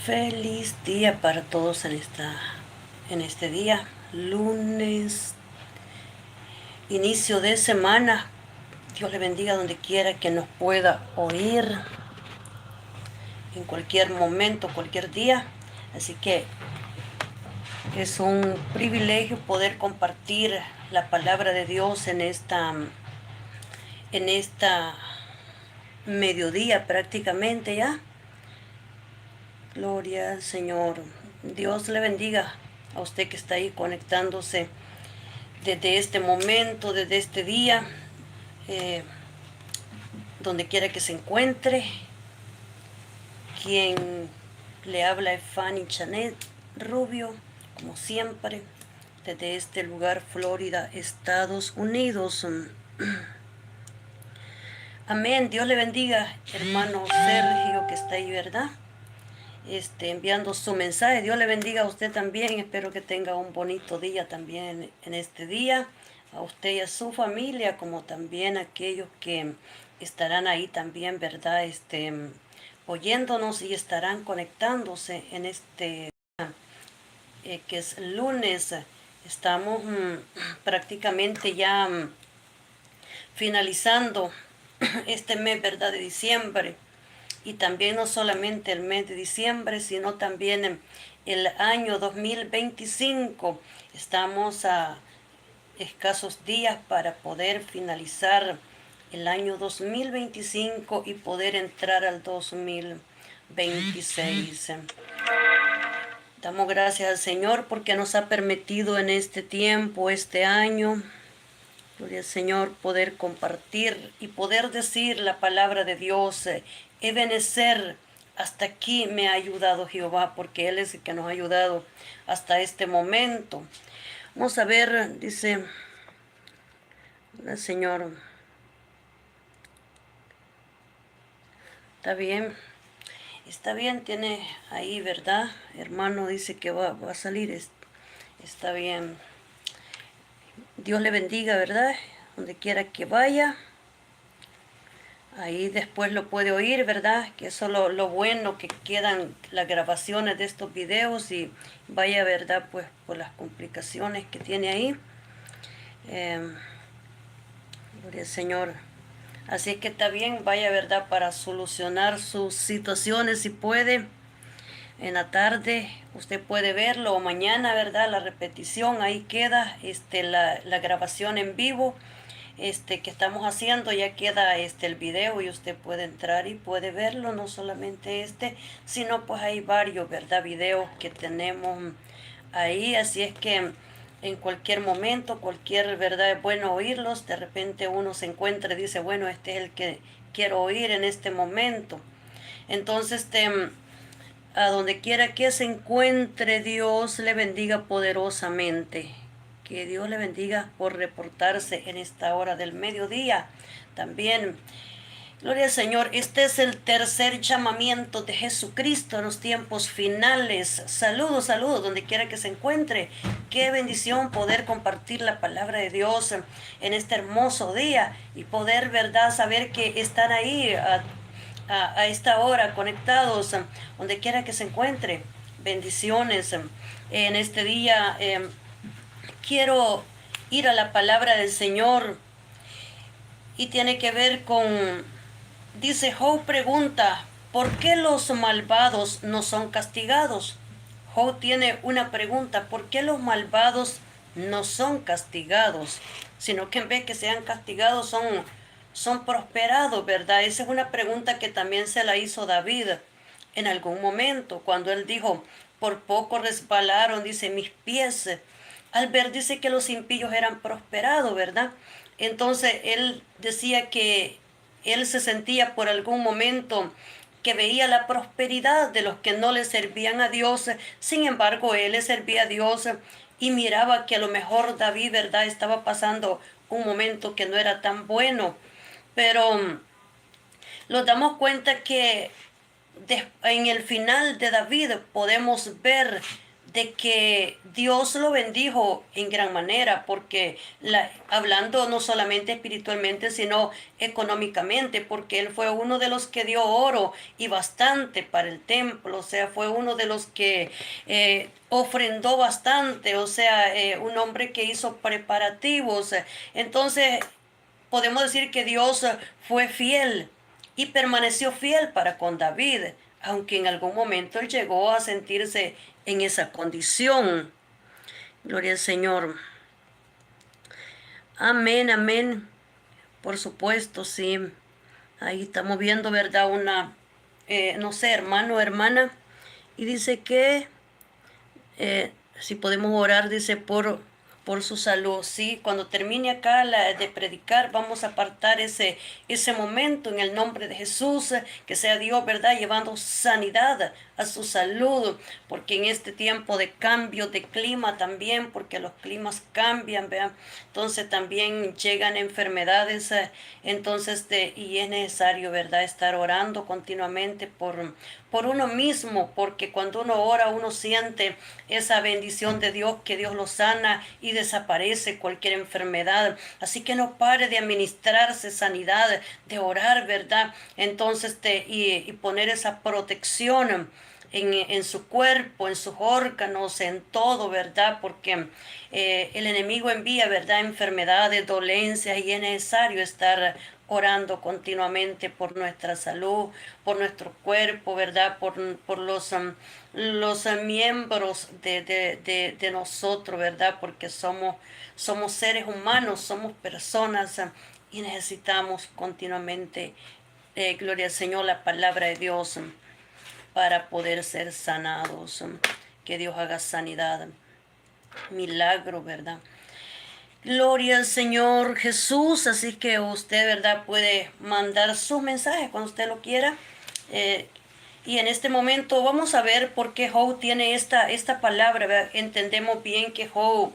Feliz día para todos en este día, lunes, inicio de semana. Dios le bendiga donde quiera que nos pueda oír, en cualquier momento, cualquier día. Así que es un privilegio poder compartir la palabra de Dios en esta mediodía prácticamente ya. Gloria al Señor. Dios le bendiga a usted que está ahí conectándose desde este momento, desde este día, donde quiera que se encuentre. Quien le habla es Fanny Chanet Rubio, como siempre, desde este lugar, Florida, Estados Unidos. Amén. Dios le bendiga, hermano Sergio, que está ahí, ¿verdad? Enviando su mensaje. Dios le bendiga a usted también. Espero que tenga un bonito día también en este día. A usted y a su familia, como también a aquellos que estarán ahí también, ¿verdad? Oyéndonos y estarán conectándose en que es lunes. Estamos prácticamente ya finalizando este mes, ¿verdad? De diciembre. Y también no solamente el mes de diciembre, sino también en el año 2025. Estamos a escasos días para poder finalizar el año 2025 y poder entrar al 2026. Damos gracias al Señor porque nos ha permitido en este tiempo, este año, gloria al Señor, poder compartir y poder decir la palabra de Dios. Ebenecer, hasta aquí me ha ayudado Jehová, porque Él es el que nos ha ayudado hasta este momento. Vamos a ver, dice el Señor. Está bien, tiene ahí, ¿verdad? Hermano dice que va a salir, está bien. Dios le bendiga, ¿verdad? Donde quiera que vaya. Ahí después lo puede oír, ¿verdad? Que eso es lo bueno, que quedan las grabaciones de estos videos y vaya, ¿verdad? Pues por las complicaciones que tiene ahí. Gloria al Señor. Así es que está bien, vaya, ¿verdad? Para solucionar sus situaciones si puede. En la tarde usted puede verlo o mañana, ¿verdad? La repetición, ahí queda la grabación en vivo que estamos haciendo, ya queda el video y usted puede entrar y puede verlo, no solamente sino pues hay varios, ¿verdad? Videos que tenemos ahí, así es que en cualquier momento, cualquier, ¿verdad? Es bueno oírlos, de repente uno se encuentra y dice, bueno, este es el que quiero oír en este momento. Entonces, a donde quiera que se encuentre, Dios le bendiga poderosamente. Que Dios le bendiga por reportarse en esta hora del mediodía. También, gloria al Señor, este es el tercer llamamiento de Jesucristo en los tiempos finales. Saludos, saludos, donde quiera que se encuentre. Qué bendición poder compartir la palabra de Dios en este hermoso día y poder, ¿verdad?, saber que están ahí a esta hora conectados, donde quiera que se encuentre. Bendiciones. En este día quiero ir a la palabra del Señor y tiene que ver con, dice Job pregunta, ¿por qué los malvados no son castigados? Job tiene una pregunta, ¿por qué los malvados no son castigados? Sino que en vez que sean castigados son prosperados, ¿verdad? Esa es una pregunta que también se la hizo David en algún momento, cuando él dijo, por poco resbalaron, dice, mis pies. Al ver, dice que los impíos eran prosperados, ¿verdad? Entonces él decía que él se sentía por algún momento que veía la prosperidad de los que no le servían a Dios. Sin embargo, él le servía a Dios y miraba que a lo mejor David, ¿verdad?, estaba pasando un momento que no era tan bueno. pero nos damos cuenta que en el final de David podemos ver de que Dios lo bendijo en gran manera, porque hablando no solamente espiritualmente, sino económicamente, porque él fue uno de los que dio oro y bastante para el templo, o sea, fue uno de los que ofrendó bastante, o sea, un hombre que hizo preparativos. Entonces, podemos decir que Dios fue fiel y permaneció fiel para con David, aunque en algún momento él llegó a sentirse en esa condición. Gloria al Señor. Amén, amén. Por supuesto, sí. Ahí estamos viendo, ¿verdad? Una, no sé, hermano o hermana. Y dice que si podemos orar, dice, por su salud. Sí, cuando termine acá de predicar, vamos a apartar ese momento en el nombre de Jesús, que sea Dios, ¿verdad? Llevando sanidad a su salud, porque en este tiempo de cambio de clima también, porque los climas cambian, ¿verdad? Entonces también llegan enfermedades, entonces, y es necesario, ¿verdad? Estar orando continuamente por uno mismo, porque cuando uno ora, uno siente esa bendición de Dios, que Dios lo sana y desaparece cualquier enfermedad. Así que no pare de administrarse sanidad, de orar, ¿verdad? Entonces, y poner esa protección en su cuerpo, en sus órganos, en todo, ¿verdad? Porque el enemigo envía, ¿verdad? Enfermedades, dolencias, y es necesario estar orando continuamente por nuestra salud, por nuestro cuerpo, ¿verdad? Por los miembros de nosotros, ¿verdad? Porque somos seres humanos, somos personas, y necesitamos continuamente, gloria al Señor, la palabra de Dios, para poder ser sanados. Que Dios haga sanidad, milagro, ¿verdad? Gloria al Señor Jesús. Así que usted, ¿verdad? Puede mandar sus mensajes cuando usted lo quiera. Eh, y en este momento vamos a ver por qué Job tiene esta palabra, ¿verdad? Entendemos bien que Job,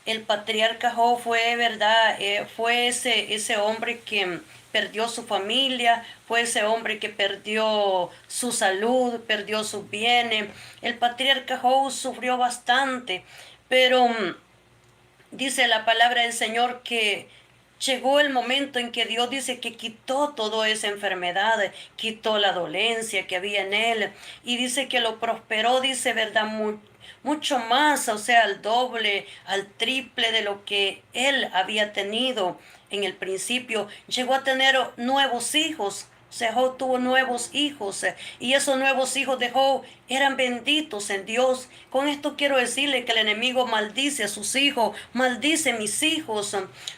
el patriarca Job fue, ¿verdad? Fue ese hombre que perdió su familia, fue ese hombre que perdió su salud, perdió sus bienes. El patriarca Job sufrió bastante, pero dice la palabra del Señor que llegó el momento en que Dios dice que quitó toda esa enfermedad, quitó la dolencia que había en él, y dice que lo prosperó, dice, ¿verdad? Mucho más, o sea, al doble, al triple de lo que él había tenido en el principio. Llegó a tener nuevos hijos. O sea, Job tuvo nuevos hijos, y esos nuevos hijos de Job eran benditos en Dios. Con esto quiero decirle que el enemigo maldice a sus hijos, maldice mis hijos,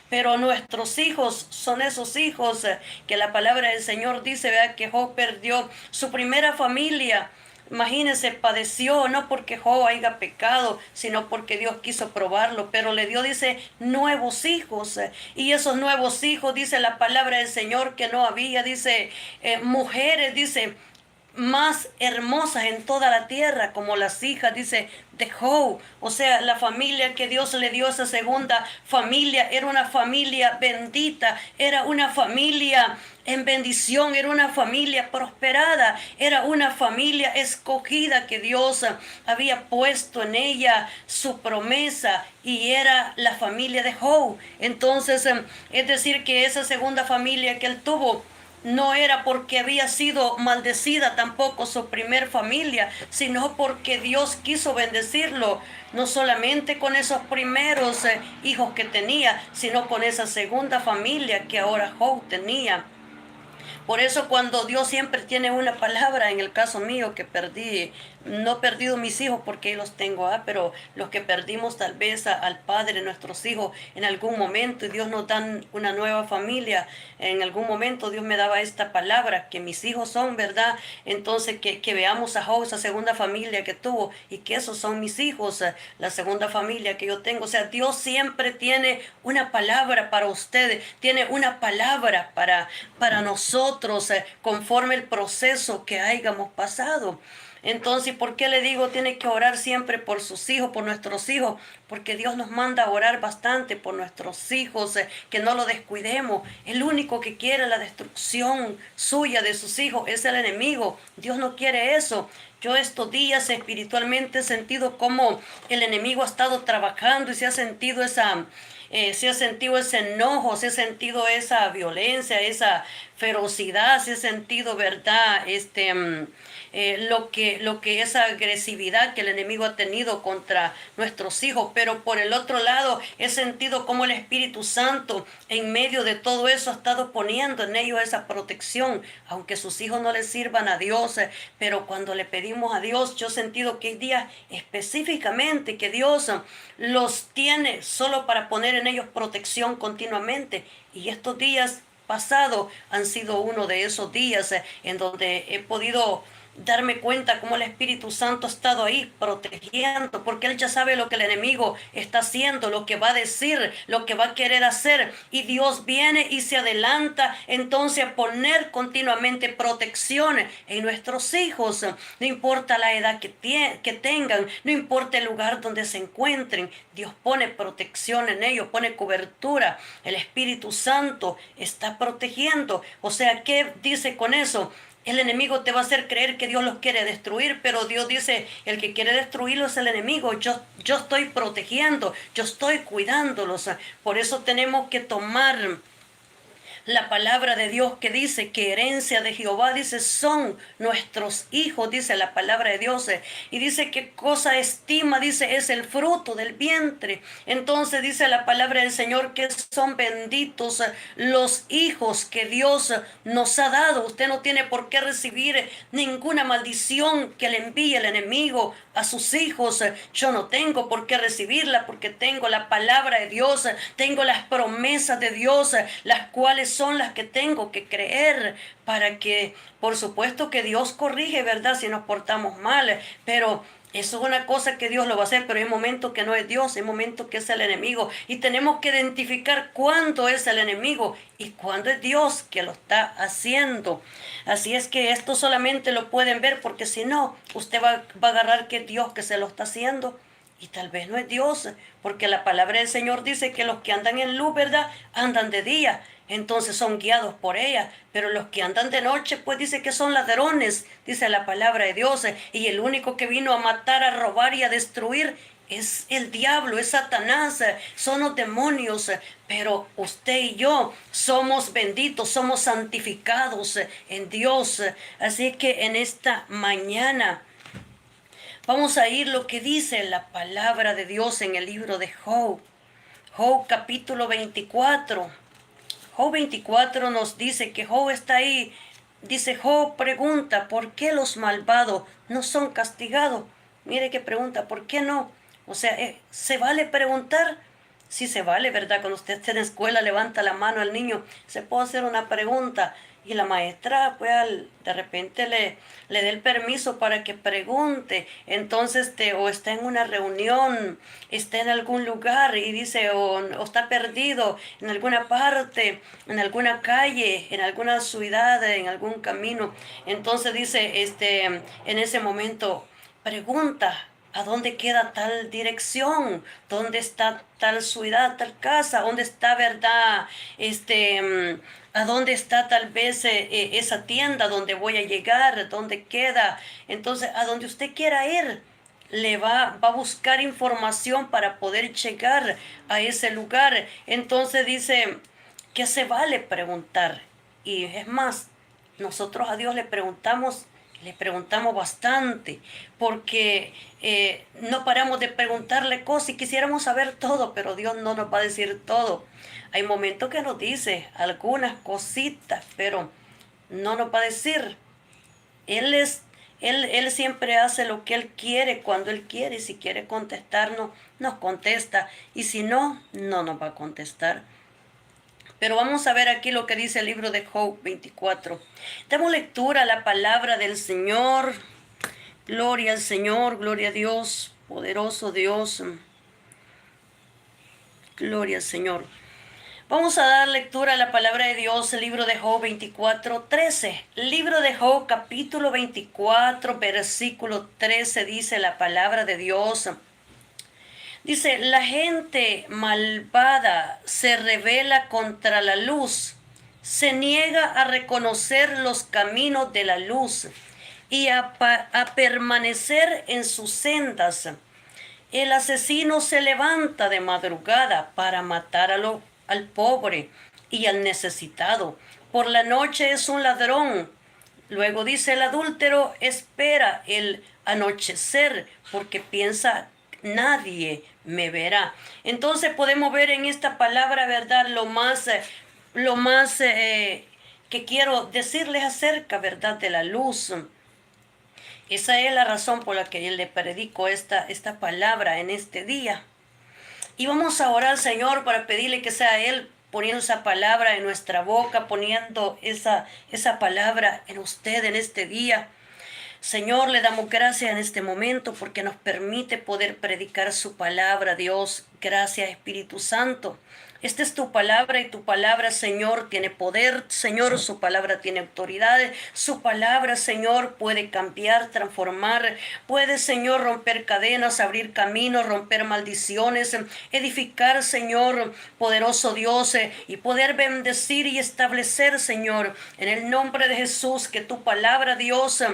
pero nuestros hijos son esos hijos que la palabra del Señor dice, ¿verdad? Que Job perdió su primera familia. Imagínense, padeció no porque Job haya pecado, sino porque Dios quiso probarlo, pero le dio, dice, nuevos hijos. Y esos nuevos hijos, dice la palabra del Señor, que no había, dice, mujeres, dice, más hermosas en toda la tierra, como las hijas, dice, de Job. O sea, la familia que Dios le dio, esa segunda familia, era una familia bendita, era una familia en bendición, era una familia prosperada, era una familia escogida que Dios había puesto en ella su promesa, y era la familia de Job. Entonces, es decir, que esa segunda familia que él tuvo no era porque había sido maldecida tampoco su primer familia, sino porque Dios quiso bendecirlo, no solamente con esos primeros hijos que tenía, sino con esa segunda familia que ahora Job tenía. Por eso cuando Dios siempre tiene una palabra, en el caso mío que perdí, no he perdido mis hijos porque los tengo, pero los que perdimos tal vez al padre, nuestros hijos, en algún momento, y Dios nos da una nueva familia, en algún momento Dios me daba esta palabra, que mis hijos son, ¿verdad? Entonces que veamos a Job, esa segunda familia que tuvo, y que esos son mis hijos, la segunda familia que yo tengo. O sea, Dios siempre tiene una palabra para ustedes, tiene una palabra para nosotros, conforme el proceso que hayamos pasado. Entonces, ¿por qué le digo tiene que orar siempre por sus hijos, por nuestros hijos? Porque Dios nos manda a orar bastante por nuestros hijos, que no lo descuidemos. El único que quiere la destrucción suya de sus hijos es el enemigo. Dios no quiere eso. Yo estos días espiritualmente he sentido cómo el enemigo ha estado trabajando y se ha sentido ese enojo, se ha sentido esa violencia, esa ferocidad, se ha sentido, ¿verdad? Lo que esa agresividad que el enemigo ha tenido contra nuestros hijos. Pero por el otro lado, he sentido como el Espíritu Santo en medio de todo eso ha estado poniendo en ellos esa protección, aunque sus hijos no les sirvan a Dios. Pero cuando le pedimos a Dios, yo he sentido que hay días específicamente que Dios los tiene solo para poner en ellos protección continuamente. Y estos días pasados han sido uno de esos días en donde he podido darme cuenta cómo el Espíritu Santo ha estado ahí protegiendo, porque Él ya sabe lo que el enemigo está haciendo, lo que va a decir, lo que va a querer hacer, y Dios viene y se adelanta entonces a poner continuamente protección en nuestros hijos. No importa la edad que tengan, no importa el lugar donde se encuentren, Dios pone protección en ellos, pone cobertura. El Espíritu Santo está protegiendo. O sea, ¿qué dice con eso? El enemigo te va a hacer creer que Dios los quiere destruir, pero Dios dice, el que quiere destruirlos es el enemigo. Yo estoy protegiendo, yo estoy cuidándolos. Por eso tenemos que tomar la palabra de Dios que dice que herencia de Jehová, dice, son nuestros hijos, dice la palabra de Dios. Y dice que cosa estima, dice, es el fruto del vientre. Entonces dice la palabra del Señor que son benditos los hijos que Dios nos ha dado. Usted no tiene por qué recibir ninguna maldición que le envíe el enemigo a sus hijos. Yo no tengo por qué recibirla porque tengo la palabra de Dios, tengo las promesas de Dios, las cuales son las que tengo que creer para que, por supuesto que Dios corrige, ¿verdad? Si nos portamos mal, pero eso es una cosa que Dios lo va a hacer, pero hay momentos que no es Dios, hay momentos que es el enemigo. Y tenemos que identificar cuándo es el enemigo y cuándo es Dios que lo está haciendo. Así es que esto solamente lo pueden ver porque si no, usted va a agarrar que es Dios que se lo está haciendo. Y tal vez no es Dios, porque la palabra del Señor dice que los que andan en luz, ¿verdad? Andan de día, entonces son guiados por ella. Pero los que andan de noche, pues dice que son ladrones, dice la palabra de Dios. Y el único que vino a matar, a robar y a destruir es el diablo, es Satanás, son los demonios. Pero usted y yo somos benditos, somos santificados en Dios. Así que en esta mañana vamos a ir lo que dice la palabra de Dios en el libro de Job. Job capítulo 24. Job 24 nos dice que Job está ahí. Dice Job pregunta, ¿por qué los malvados no son castigados? Mire que pregunta, ¿por qué no? O sea, ¿se vale preguntar? Sí se vale, ¿verdad? Cuando usted esté en la escuela, levanta la mano al niño, se puede hacer una pregunta. Y la maestra, pues, de repente le dé el permiso para que pregunte. Entonces, o está en una reunión, está en algún lugar y dice, o está perdido en alguna parte, en alguna calle, en alguna ciudad, en algún camino. Entonces dice, en ese momento, pregunta. ¿A dónde queda tal dirección? ¿Dónde está tal ciudad, tal casa? ¿Dónde está, verdad? ¿A dónde está tal vez esa tienda donde voy a llegar? ¿Dónde queda? Entonces, a donde usted quiera ir, va a buscar información para poder llegar a ese lugar. Entonces dice que se vale preguntar. Y es más, nosotros a Dios le preguntamos bastante, porque no paramos de preguntarle cosas y quisiéramos saber todo, pero Dios no nos va a decir todo. Hay momentos que nos dice algunas cositas, pero no nos va a decir. Él siempre hace lo que Él quiere, cuando Él quiere, y si quiere contestarnos, nos contesta, y si no, no nos va a contestar. Pero vamos a ver aquí lo que dice el libro de Job 24. Damos lectura a la palabra del Señor. Gloria al Señor, gloria a Dios, poderoso Dios. Gloria al Señor. Vamos a dar lectura a la palabra de Dios, el libro de Job 24:13. Libro de Job, capítulo 24, versículo 13, dice la palabra de Dios. Dice, la gente malvada se rebela contra la luz, se niega a reconocer los caminos de la luz y a permanecer en sus sendas. El asesino se levanta de madrugada para matar al pobre y al necesitado. Por la noche es un ladrón. Luego dice el adúltero, espera el anochecer porque piensa nadie me verá. Entonces podemos ver en esta palabra, ¿verdad? Lo más que quiero decirles acerca, ¿verdad? De la luz. Esa es la razón por la que le predico esta palabra en este día. Y vamos a orar al Señor para pedirle que sea Él poniendo esa palabra en nuestra boca, poniendo esa palabra en usted en este día. Señor, le damos gracias en este momento porque nos permite poder predicar su palabra, Dios. Gracias, Espíritu Santo. Esta es tu palabra y tu palabra, Señor, tiene poder. Señor, su palabra tiene autoridad. Su palabra, Señor, puede cambiar, transformar. Puede, Señor, romper cadenas, abrir caminos, romper maldiciones, edificar, Señor, poderoso Dios, y poder bendecir y establecer, Señor, en el nombre de Jesús, que tu palabra, Dios,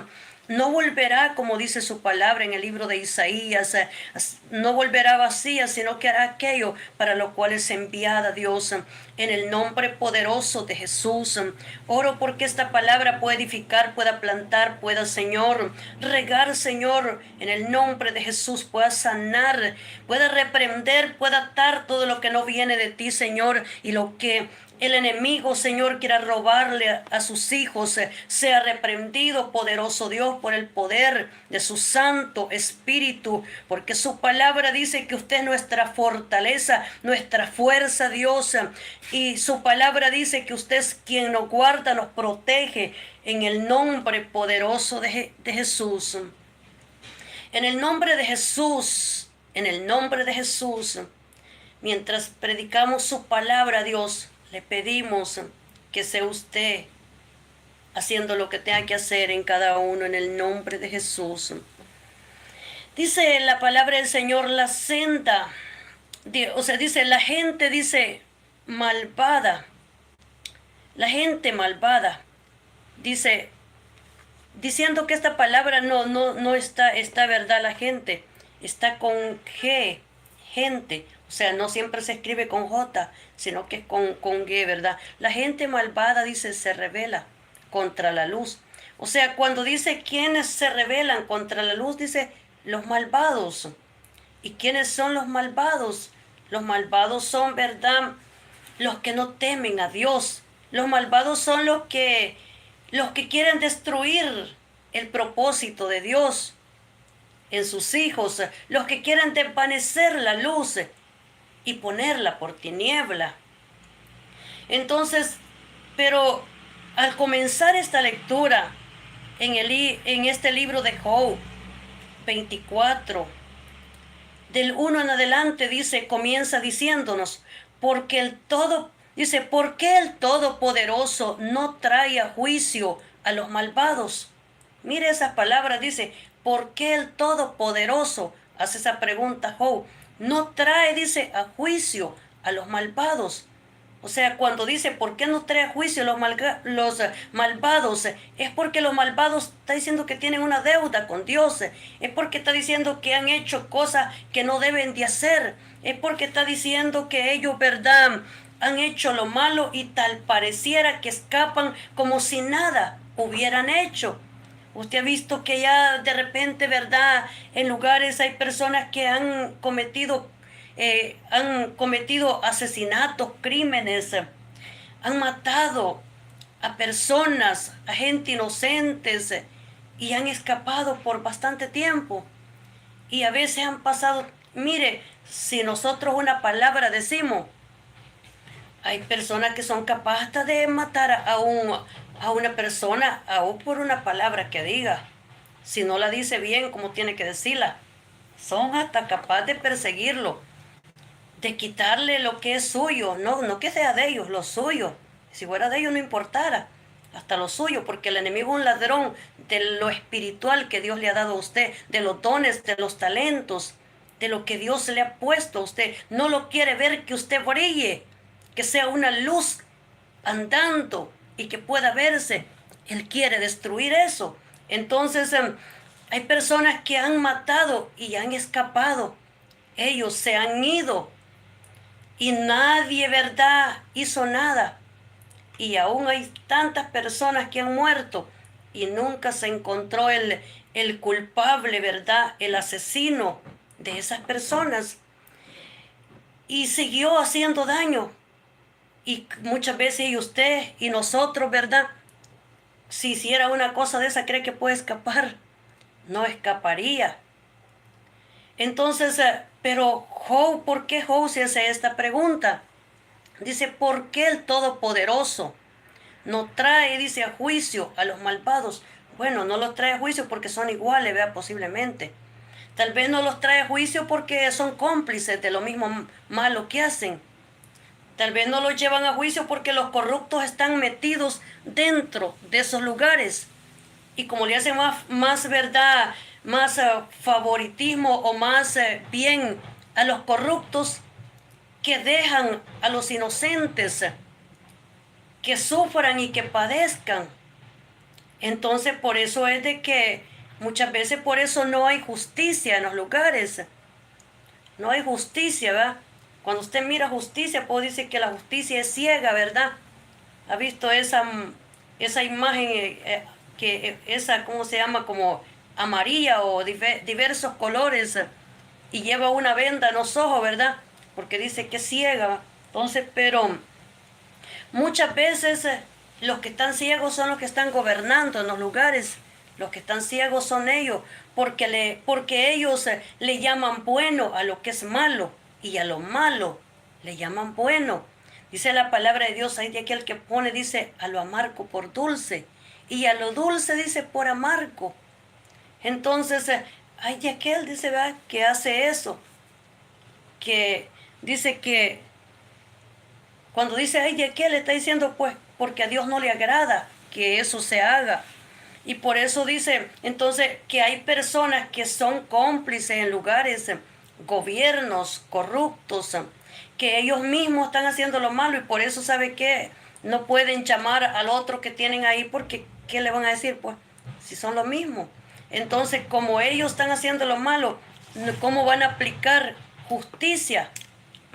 no volverá, como dice su palabra en el libro de Isaías, no volverá vacía, sino que hará aquello para lo cual es enviada, Dios. En el nombre poderoso de Jesús, oro porque esta palabra pueda edificar, pueda plantar, pueda, Señor, regar, Señor, en el nombre de Jesús, pueda sanar, pueda reprender, pueda atar todo lo que no viene de ti, Señor, y lo que el enemigo, Señor, quiera robarle a sus hijos, sea reprendido, poderoso Dios, por el poder de su Santo Espíritu, porque su palabra dice que usted es nuestra fortaleza, nuestra fuerza, Dios, y su palabra dice que usted es quien nos guarda, nos protege, en el nombre poderoso de Jesús. En el nombre de Jesús, en el nombre de Jesús, mientras predicamos su palabra, Dios, le pedimos que sea usted haciendo lo que tenga que hacer en cada uno en el nombre de Jesús. Dice la palabra del Señor, la senda, dice la gente, dice malvada, la gente malvada, dice, diciendo que esta palabra no está verdad, la gente, está con G, gente. O sea, no siempre se escribe con J, sino que es con G, ¿verdad? La gente malvada, dice, se rebela contra la luz. O sea, cuando dice quiénes se rebelan contra la luz, dice los malvados. ¿Y quiénes son los malvados? Los malvados son, ¿verdad?, los que no temen a Dios. Los malvados son los que quieren destruir el propósito de Dios en sus hijos, los que quieren desvanecer la luz y ponerla por tiniebla. Entonces, pero al comenzar esta lectura en este libro de Job 24, del 1 en adelante, dice, comienza diciéndonos, porque ¿por qué el Todopoderoso no trae a juicio a los malvados? Mire esas palabras, dice, ¿por qué el Todopoderoso? Hace esa pregunta Job. No trae, dice, a juicio a los malvados. O sea, cuando dice, ¿por qué no trae a juicio los malvados? Es porque los malvados está diciendo que tienen una deuda con Dios. Es porque está diciendo que han hecho cosas que no deben de hacer. Es porque está diciendo que ellos, ¿verdad?, han hecho lo malo y tal pareciera que escapan como si nada hubieran hecho. Usted ha visto que ya de repente, ¿verdad?, en lugares hay personas que han cometido asesinatos, crímenes, han matado a personas, a gente inocentes, y han escapado por bastante tiempo. Y a veces han pasado, mire, si nosotros una palabra decimos, hay personas que son capaces de matar a una persona, aún por una palabra que diga. Si no la dice bien como tiene que decirla, son hasta capaces de perseguirlo, de quitarle lo que es suyo, no que sea de ellos, lo suyo. Si fuera de ellos no importara, hasta lo suyo, porque el enemigo es un ladrón de lo espiritual que Dios le ha dado a usted, de los dones, de los talentos, de lo que Dios le ha puesto a usted. No lo quiere ver que usted brille, que sea una luz andando y que pueda verse. Él quiere destruir eso. Entonces, hay personas que han matado y han escapado. Ellos se han ido y nadie, ¿verdad?, hizo nada. Y aún hay tantas personas que han muerto y nunca se encontró el culpable, ¿verdad?, el asesino de esas personas. Y siguió haciendo daño. Y muchas veces y usted y nosotros, ¿verdad?, si hiciera una cosa de esa, ¿cree que puede escapar? No escaparía. Entonces, pero Job, ¿por qué Job se hace esta pregunta? Dice, ¿por qué el Todopoderoso no trae, dice, a juicio a los malvados? Bueno, no los trae a juicio porque son iguales, vea, posiblemente. Tal vez no los trae a juicio porque son cómplices de lo mismo malo que hacen. Tal vez no los llevan a juicio porque los corruptos están metidos dentro de esos lugares. Y como le hacen más verdad, más favoritismo o más bien a los corruptos, que dejan a los inocentes que sufran y que padezcan. Entonces por eso es de que muchas veces por eso no hay justicia en los lugares. No hay justicia, ¿verdad? Cuando usted mira justicia, pues dice que la justicia es ciega, ¿verdad? ¿Ha visto esa imagen esa, ¿cómo se llama? Como amarilla o diversos colores y lleva una venda en los ojos, ¿verdad? Porque dice que es ciega. Entonces, pero muchas veces los que están ciegos son los que están gobernando en los lugares. Los que están ciegos son ellos, porque ellos le llaman bueno a lo que es malo y a lo malo le llaman bueno. Dice la palabra de Dios, hay de aquel que pone, dice, a lo amargo por dulce y a lo dulce, dice, por amargo. Entonces, hay de aquel, dice, ¿verdad?, que hace eso, que dice que cuando dice ay de aquel, le está diciendo pues porque a Dios no le agrada que eso se haga. Y por eso dice entonces que hay personas que son cómplices en lugares, gobiernos corruptos, que ellos mismos están haciendo lo malo y por eso, ¿sabe qué? No pueden llamar al otro que tienen ahí porque ¿qué le van a decir? Pues si son lo mismo. Entonces, como ellos están haciendo lo malo, ¿cómo van a aplicar justicia?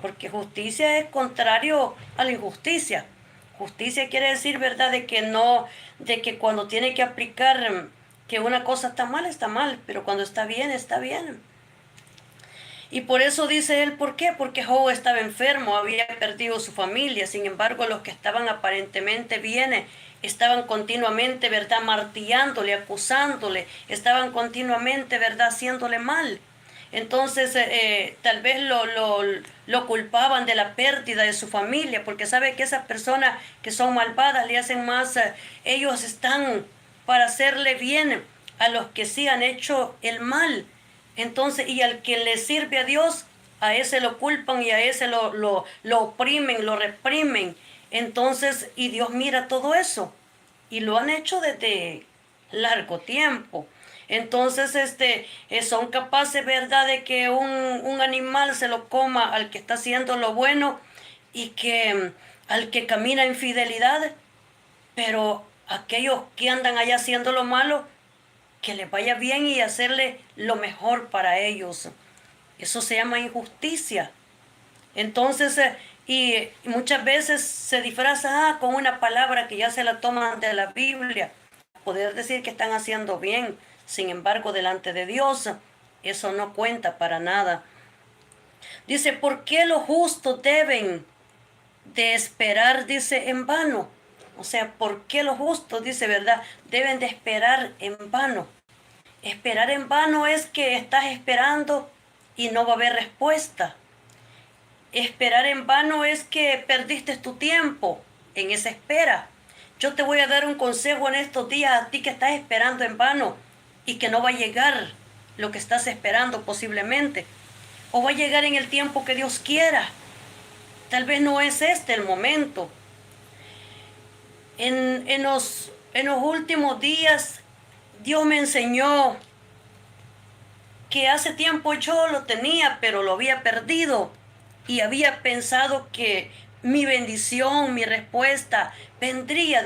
Porque justicia es contrario a la injusticia. Justicia quiere decir, ¿verdad?, de que no, de que cuando tiene que aplicar que una cosa está mal, pero cuando está bien, está bien. Y por eso dice él, ¿por qué? Porque Job estaba enfermo, había perdido su familia. Sin embargo, los que estaban aparentemente bien estaban continuamente, ¿verdad?, martillándole, acusándole, estaban continuamente, ¿verdad?, haciéndole mal. Entonces, tal vez lo culpaban de la pérdida de su familia, porque sabe que esas personas que son malvadas le hacen más, ellos están para hacerle bien a los que sí han hecho el mal. Entonces, y al que le sirve a Dios, a ese lo culpan y a ese lo oprimen, lo reprimen. Entonces, y Dios mira todo eso. Y lo han hecho desde largo tiempo. Entonces, son capaces, ¿verdad?, de que un animal se lo coma al que está haciendo lo bueno y que al que camina en fidelidad, pero aquellos que andan allá haciendo lo malo, que les vaya bien y hacerle lo mejor para ellos. Eso se llama injusticia. Entonces, y muchas veces se disfraza con una palabra que ya se la toman de la Biblia, poder decir que están haciendo bien. Sin embargo, delante de Dios, eso no cuenta para nada. Dice, ¿por qué los justos deben de esperar, dice, en vano? O sea, ¿por qué los justos, dice, verdad, deben de esperar en vano? Esperar en vano es que estás esperando y no va a haber respuesta. Esperar en vano es que perdiste tu tiempo en esa espera. Yo te voy a dar un consejo en estos días a ti que estás esperando en vano y que no va a llegar lo que estás esperando posiblemente. o va a llegar en el tiempo que Dios quiera. Tal vez no es este el momento. En los últimos días, Dios me enseñó que hace tiempo yo lo tenía, pero lo había perdido. Y había pensado que mi bendición, mi respuesta, vendría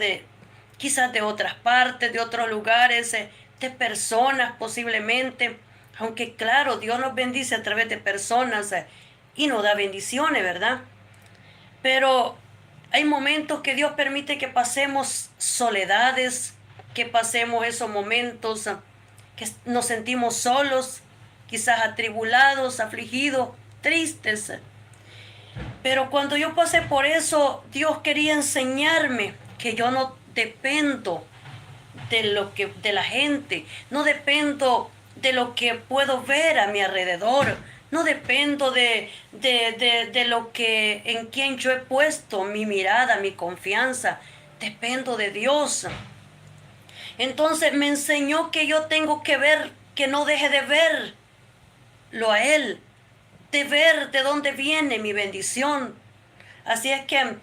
quizás de otras partes, de otros lugares, de personas posiblemente. Aunque claro, Dios nos bendice a través de personas y nos da bendiciones, ¿verdad? Pero hay momentos que Dios permite que pasemos soledades, que pasemos esos momentos que nos sentimos solos, quizás atribulados, afligidos, tristes. Pero cuando yo pasé por eso, Dios quería enseñarme que yo no dependo de la gente, no dependo de lo que puedo ver a mi alrededor, no dependo de lo que en quien yo he puesto mi mirada, mi confianza, dependo de Dios. Entonces me enseñó que yo tengo que ver, que no deje de verlo a Él, de ver de dónde viene mi bendición. Así es que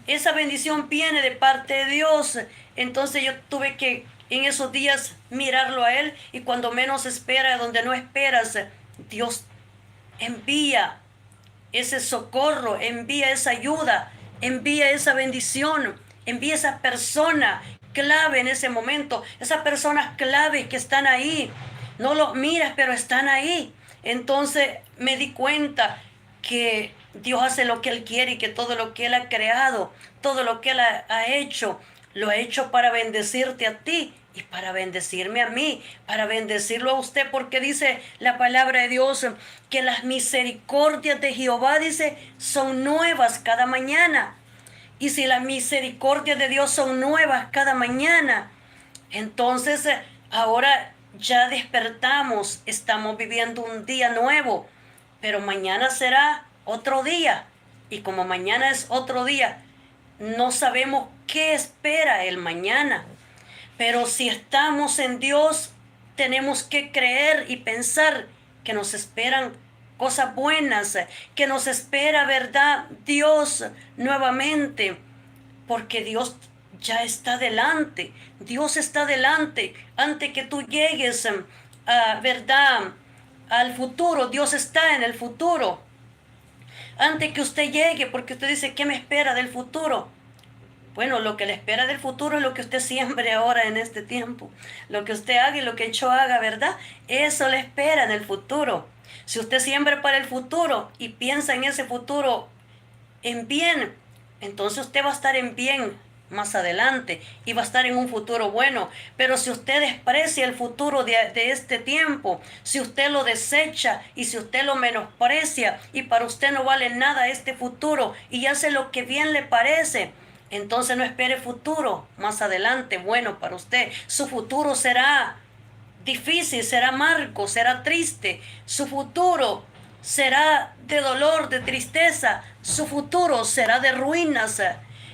esa bendición viene de parte de Dios. Entonces yo tuve que en esos días mirarlo a Él, y cuando menos espera, donde no esperas, Dios envía ese socorro, envía esa ayuda, envía esa bendición, envía esa persona clave en ese momento, esas personas clave que están ahí. No los miras, pero están ahí. Entonces me di cuenta que Dios hace lo que Él quiere, y que todo lo que Él ha creado, todo lo que Él ha hecho, lo ha hecho para bendecirte a ti y para bendecirme a mí, para bendecirlo a usted, porque dice la palabra de Dios que las misericordias de Jehová, dice, son nuevas cada mañana. Y si las misericordias de Dios son nuevas cada mañana, entonces ahora ya despertamos, estamos viviendo un día nuevo, pero mañana será otro día. Y como mañana es otro día, no sabemos qué espera el mañana. Pero si estamos en Dios, tenemos que creer y pensar que nos esperan cosas buenas, que nos espera, ¿verdad? Dios nuevamente, porque Dios ya está delante. Dios está delante. Antes que tú llegues ¿verdad? Al futuro, Dios está en el futuro. Antes que usted llegue, porque usted dice, ¿qué me espera del futuro? Bueno, lo que le espera del futuro es lo que usted siembre ahora en este tiempo. Lo que usted haga y lo que yo haga, ¿verdad? Eso le espera en el futuro. Si usted siembra para el futuro y piensa en ese futuro en bien, entonces usted va a estar en bien más adelante y va a estar en un futuro bueno. Pero si usted desprecia el futuro de este tiempo, si usted lo desecha y si usted lo menosprecia y para usted no vale nada este futuro y hace lo que bien le parece, entonces no espere futuro más adelante bueno para usted. Su futuro será difícil, será amargo, será triste. Su futuro será de dolor, de tristeza. Su futuro será de ruinas.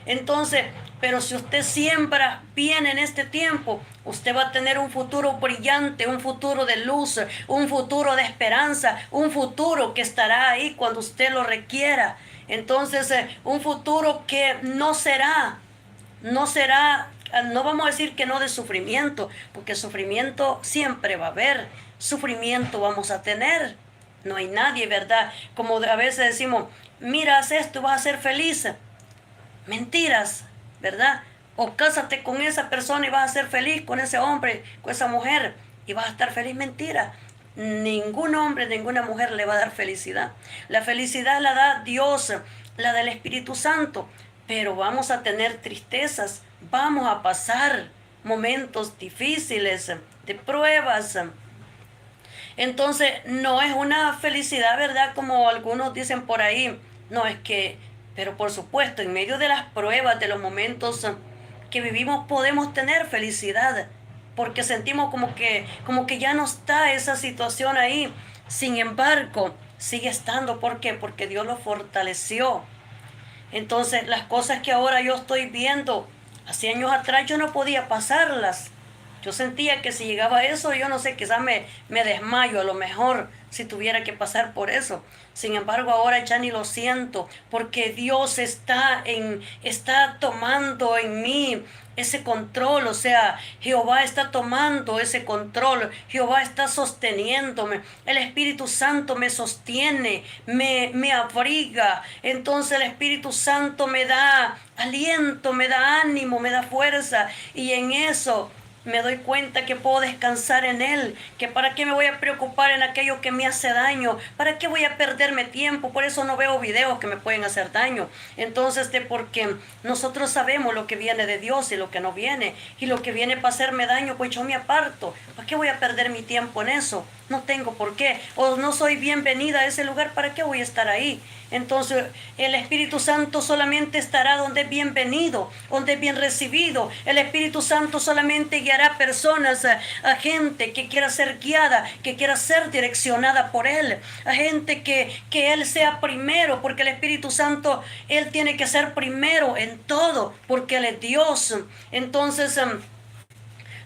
Entonces, pero si usted siembra bien en este tiempo, usted va a tener un futuro brillante, un futuro de luz, un futuro de esperanza, un futuro que estará ahí cuando usted lo requiera. Entonces, un futuro que no vamos a decir que no de sufrimiento, porque sufrimiento siempre va a haber, sufrimiento vamos a tener. No hay nadie, ¿verdad? Como a veces decimos, mira, haz esto y vas a ser feliz. Mentiras, ¿verdad? O cásate con esa persona y vas a ser feliz, con ese hombre, con esa mujer, y vas a estar feliz. Mentira. Ningún hombre, ninguna mujer le va a dar felicidad. La felicidad la da Dios, la del Espíritu Santo. Pero vamos a tener tristezas, vamos a pasar momentos difíciles, de pruebas. Entonces, no es una felicidad, ¿verdad? Como algunos dicen por ahí. No, es que, pero por supuesto, en medio de las pruebas, de los momentos que vivimos, podemos tener felicidad, porque sentimos como que ya no está esa situación ahí. Sin embargo, sigue estando. ¿Por qué? Porque Dios lo fortaleció. Entonces, las cosas que ahora yo estoy viendo, hace años atrás yo no podía pasarlas. Yo sentía que si llegaba a eso, yo no sé, quizás me desmayo a lo mejor, si tuviera que pasar por eso. Sin embargo, ahora ya ni lo siento, porque Dios está tomando en mí ese control. O sea, Jehová está tomando ese control, Jehová está sosteniéndome, el Espíritu Santo me sostiene, me abriga. Entonces el Espíritu Santo me da aliento, me da ánimo, me da fuerza, y en eso me doy cuenta que puedo descansar en Él, que para qué me voy a preocupar en aquello que me hace daño, para qué voy a perderme tiempo. Por eso no veo videos que me pueden hacer daño. Entonces, porque nosotros sabemos lo que viene de Dios y lo que no viene, y lo que viene para hacerme daño, pues yo me aparto. ¿Para qué voy a perder mi tiempo en eso? No tengo por qué, o no soy bienvenida a ese lugar, ¿para qué voy a estar ahí? Entonces el Espíritu Santo solamente estará donde es bienvenido, donde es bien recibido. El Espíritu Santo solamente guiará personas, a gente que quiera ser guiada, que quiera ser direccionada por Él, a gente que Él sea primero, porque el Espíritu Santo, Él tiene que ser primero en todo, porque Él es Dios. Entonces,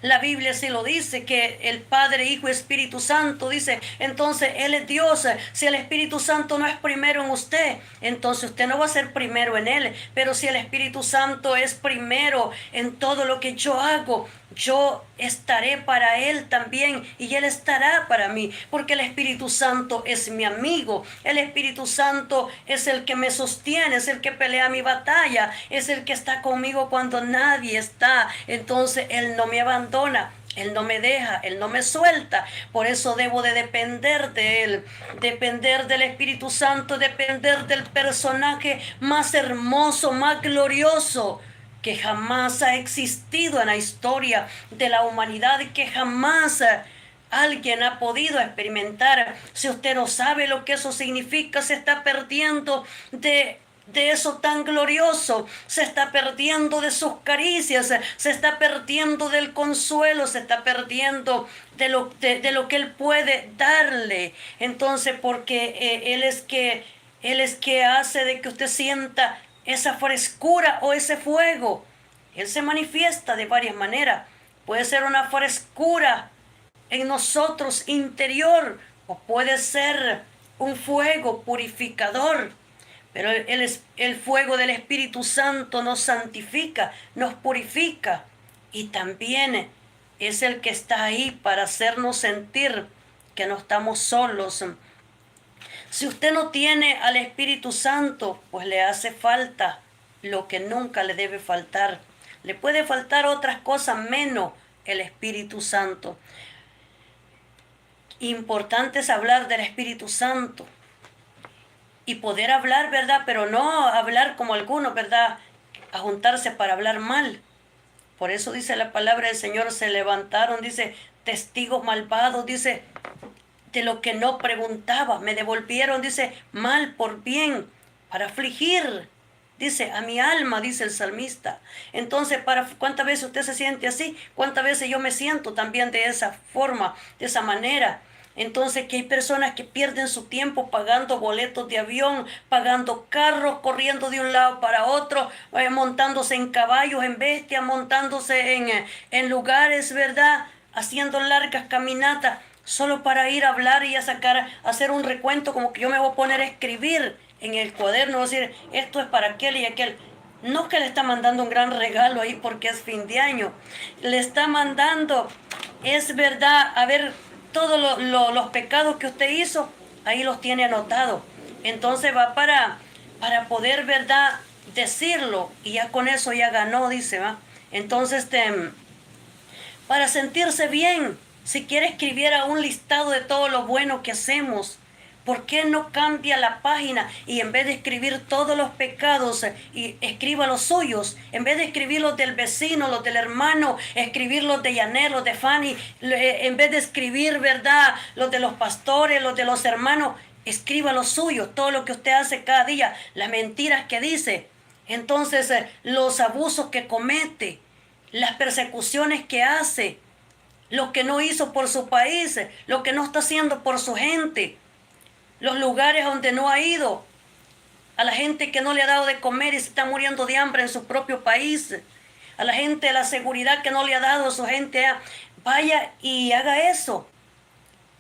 la Biblia sí lo dice, que el Padre, Hijo y Espíritu Santo, dice, entonces Él es Dios. Si el Espíritu Santo no es primero en usted, entonces usted no va a ser primero en Él. Pero si el Espíritu Santo es primero en todo lo que yo hago, yo estaré para Él también, y Él estará para mí, porque el Espíritu Santo es mi amigo. El Espíritu Santo es el que me sostiene, es el que pelea mi batalla, es el que está conmigo cuando nadie está. Entonces Él no me abandona, Él no me deja, Él no me suelta. Por eso debo de depender de Él, depender del Espíritu Santo, depender del personaje más hermoso, más glorioso que jamás ha existido en la historia de la humanidad, que jamás alguien ha podido experimentar. Si usted no sabe lo que eso significa, se está perdiendo de eso tan glorioso, se está perdiendo de sus caricias, se está perdiendo del consuelo, se está perdiendo de lo que Él puede darle. Entonces, porque Él es que hace de que usted sienta esa frescura o ese fuego. Él se manifiesta de varias maneras. Puede ser una frescura en nosotros interior, o puede ser un fuego purificador. Pero el fuego del Espíritu Santo nos santifica, nos purifica, y también es el que está ahí para hacernos sentir que no estamos solos. Si usted no tiene al Espíritu Santo, pues le hace falta lo que nunca le debe faltar. Le puede faltar otras cosas menos el Espíritu Santo. Importante es hablar del Espíritu Santo y poder hablar, ¿verdad? Pero no hablar como algunos, ¿verdad? A juntarse para hablar mal. Por eso dice la palabra del Señor, se levantaron, dice, testigos malvados, dice, de lo que no preguntaba, me devolvieron, dice, mal por bien, para afligir, dice, a mi alma, dice el salmista. Entonces, ¿cuántas veces usted se siente así? ¿Cuántas veces yo me siento también de esa forma, de esa manera? Entonces, que hay personas que pierden su tiempo pagando boletos de avión, pagando carros, corriendo de un lado para otro, montándose en caballos, en bestias, montándose en lugares, ¿verdad? Haciendo largas caminatas, solo para ir a hablar y a hacer un recuento, como que yo me voy a poner a escribir en el cuaderno, decir, esto es para aquel y aquel. No es que le está mandando un gran regalo ahí porque es fin de año, le está mandando, es verdad, a ver, todos los pecados que usted hizo, ahí los tiene anotados. Entonces va para poder, ¿verdad?, decirlo, y ya con eso ya ganó, dice, ¿va? Entonces, para sentirse bien, si quiere escribir un listado de todo lo bueno que hacemos, ¿por qué no cambia la página y en vez de escribir todos los pecados, y escriba los suyos? En vez de escribir los del vecino, los del hermano, escribir los de Yanet, los de Fanny, en vez de escribir, ¿verdad?, los de los pastores, los de los hermanos, escriba los suyos, todo lo que usted hace cada día, las mentiras que dice, entonces los abusos que comete, las persecuciones que hace, lo que no hizo por su país, lo que no está haciendo por su gente, los lugares donde no ha ido, a la gente que no le ha dado de comer y se está muriendo de hambre en su propio país, a la gente, la seguridad que no le ha dado a su gente, vaya y haga eso.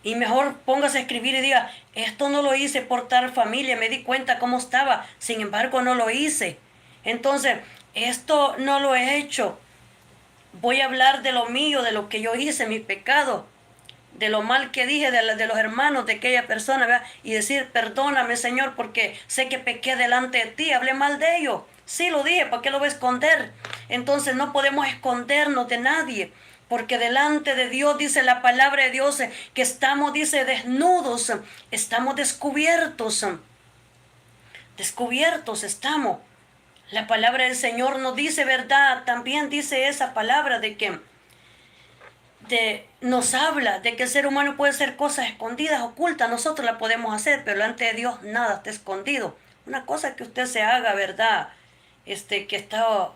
Y mejor póngase a escribir y diga, esto no lo hice por tal familia, me di cuenta cómo estaba, sin embargo no lo hice. Entonces, esto no lo he hecho. Voy a hablar de lo mío, de lo que yo hice, mi pecado, de lo mal que dije de los hermanos de aquella persona, ¿verdad? Y decir, perdóname, Señor, porque sé que pequé delante de ti, hablé mal de ellos. Sí, lo dije, ¿para qué lo voy a esconder? Entonces no podemos escondernos de nadie, porque delante de Dios dice la palabra de Dios que estamos, dice, desnudos, estamos descubiertos, descubiertos estamos. La palabra del Señor nos dice, ¿verdad? También dice esa palabra de que nos habla de que el ser humano puede hacer cosas escondidas, ocultas, nosotros la podemos hacer, pero delante de Dios nada está escondido. Una cosa que usted se haga, ¿verdad? Que está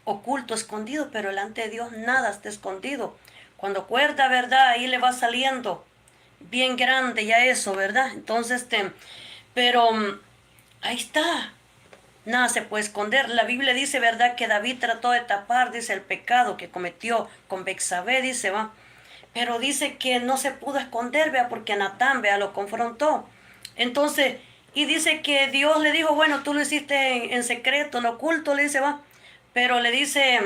oculto, escondido, pero delante de Dios nada está escondido. Cuando cuerda, ¿verdad? Ahí le va saliendo bien grande ya eso, ¿verdad? Entonces, pero ahí está. Nada se puede esconder. La Biblia dice, ¿verdad? Que David trató de tapar, dice, el pecado que cometió con Bexabé, dice, va. Pero dice que no se pudo esconder, vea, porque Natán, vea, lo confrontó. Entonces, y dice que Dios le dijo, bueno, tú lo hiciste en secreto, en oculto, le dice, va. Pero le dice,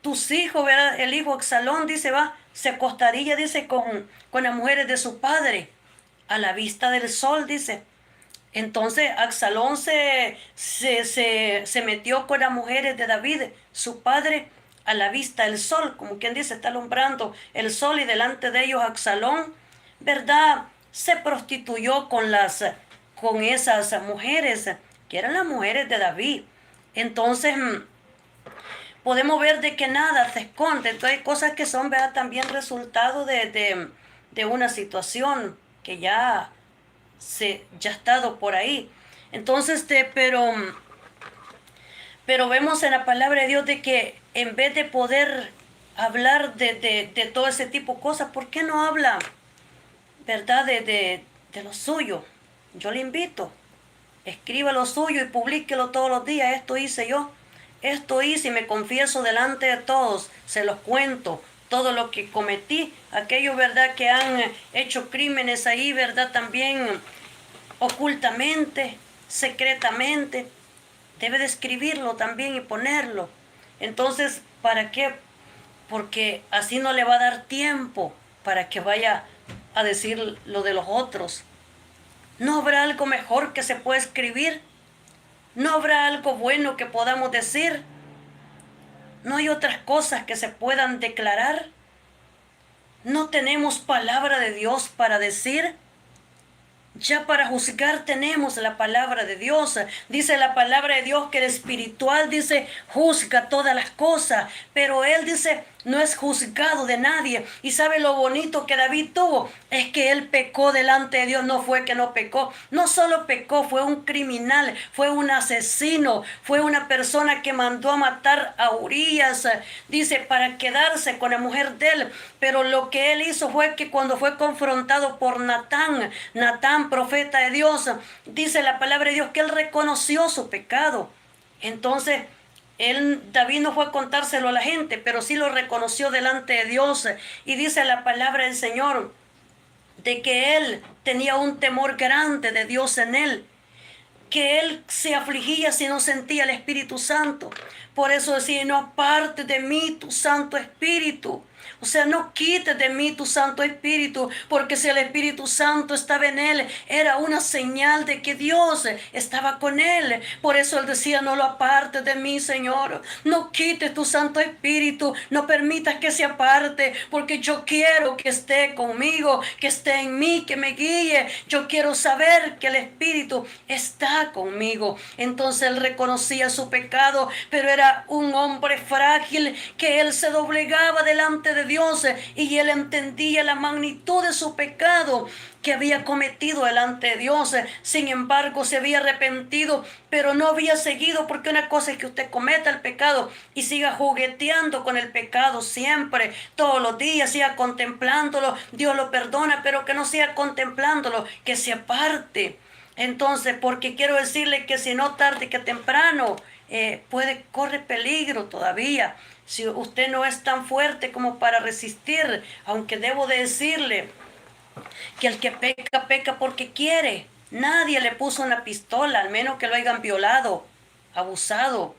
tus hijos, ¿verdad? El hijo Absalón, dice, va, se acostaría, dice, con las mujeres de su padre, a la vista del sol, dice. Entonces Absalón se metió con las mujeres de David, su padre, a la vista del sol, como quien dice, está alumbrando el sol y delante de ellos Absalón, ¿verdad? Se prostituyó con esas mujeres, que eran las mujeres de David. Entonces podemos ver de que nada se esconde. Entonces hay cosas que son, ¿verdad? También resultado de una situación que ya ha estado por ahí. Entonces, pero vemos en la palabra de Dios de que en vez de poder hablar de todo ese tipo de cosas, ¿por qué no habla, verdad, de lo suyo? Yo le invito, escriba lo suyo y publíquelo todos los días. Esto hice yo, esto hice y me confieso delante de todos, se los cuento. Todo lo que cometí, aquellos, ¿verdad?, que han hecho crímenes ahí, ¿verdad?, también ocultamente, secretamente, debe de escribirlo también y ponerlo. Entonces, ¿para qué? Porque así no le va a dar tiempo para que vaya a decir lo de los otros. ¿No habrá algo mejor que se pueda escribir? ¿No habrá algo bueno que podamos decir? ¿No hay otras cosas que se puedan declarar? ¿No tenemos palabra de Dios para decir? Ya para juzgar tenemos la palabra de Dios. Dice la palabra de Dios que el espiritual, dice, juzga todas las cosas. Pero él dice, no es juzgado de nadie. Y sabe lo bonito que David tuvo, es que él pecó delante de Dios. No fue que no pecó, no solo pecó, fue un criminal, fue un asesino, fue una persona que mandó a matar a Urías, dice, para quedarse con la mujer de él. Pero lo que él hizo fue que cuando fue confrontado por Natán, profeta de Dios, dice la palabra de Dios que él reconoció su pecado. Entonces, David no fue a contárselo a la gente, pero sí lo reconoció delante de Dios. Y dice la palabra del Señor de que él tenía un temor grande de Dios en él, que él se afligía si no sentía el Espíritu Santo. Por eso decía, no apartes de mí tu Santo Espíritu. O sea, no quites de mí tu Santo Espíritu, porque si el Espíritu Santo estaba en él, era una señal de que Dios estaba con él. Por eso él decía, no lo apartes de mí, Señor. No quites tu Santo Espíritu, no permitas que se aparte, porque yo quiero que esté conmigo, que esté en mí, que me guíe. Yo quiero saber que el Espíritu está conmigo. Entonces él reconocía su pecado, pero era un hombre frágil, que él se doblegaba delante de Dios y él entendía la magnitud de su pecado que había cometido delante de Dios. Sin embargo, se había arrepentido, pero no había seguido, porque una cosa es que usted cometa el pecado y siga jugueteando con el pecado siempre, todos los días, siga contemplándolo, Dios lo perdona, pero que no siga contemplándolo, que se aparte. Entonces, porque quiero decirle que si no tarde que temprano, corre peligro todavía. Si usted no es tan fuerte como para resistir, aunque debo de decirle que el que peca, peca porque quiere. Nadie le puso una pistola, al menos que lo hayan violado, abusado,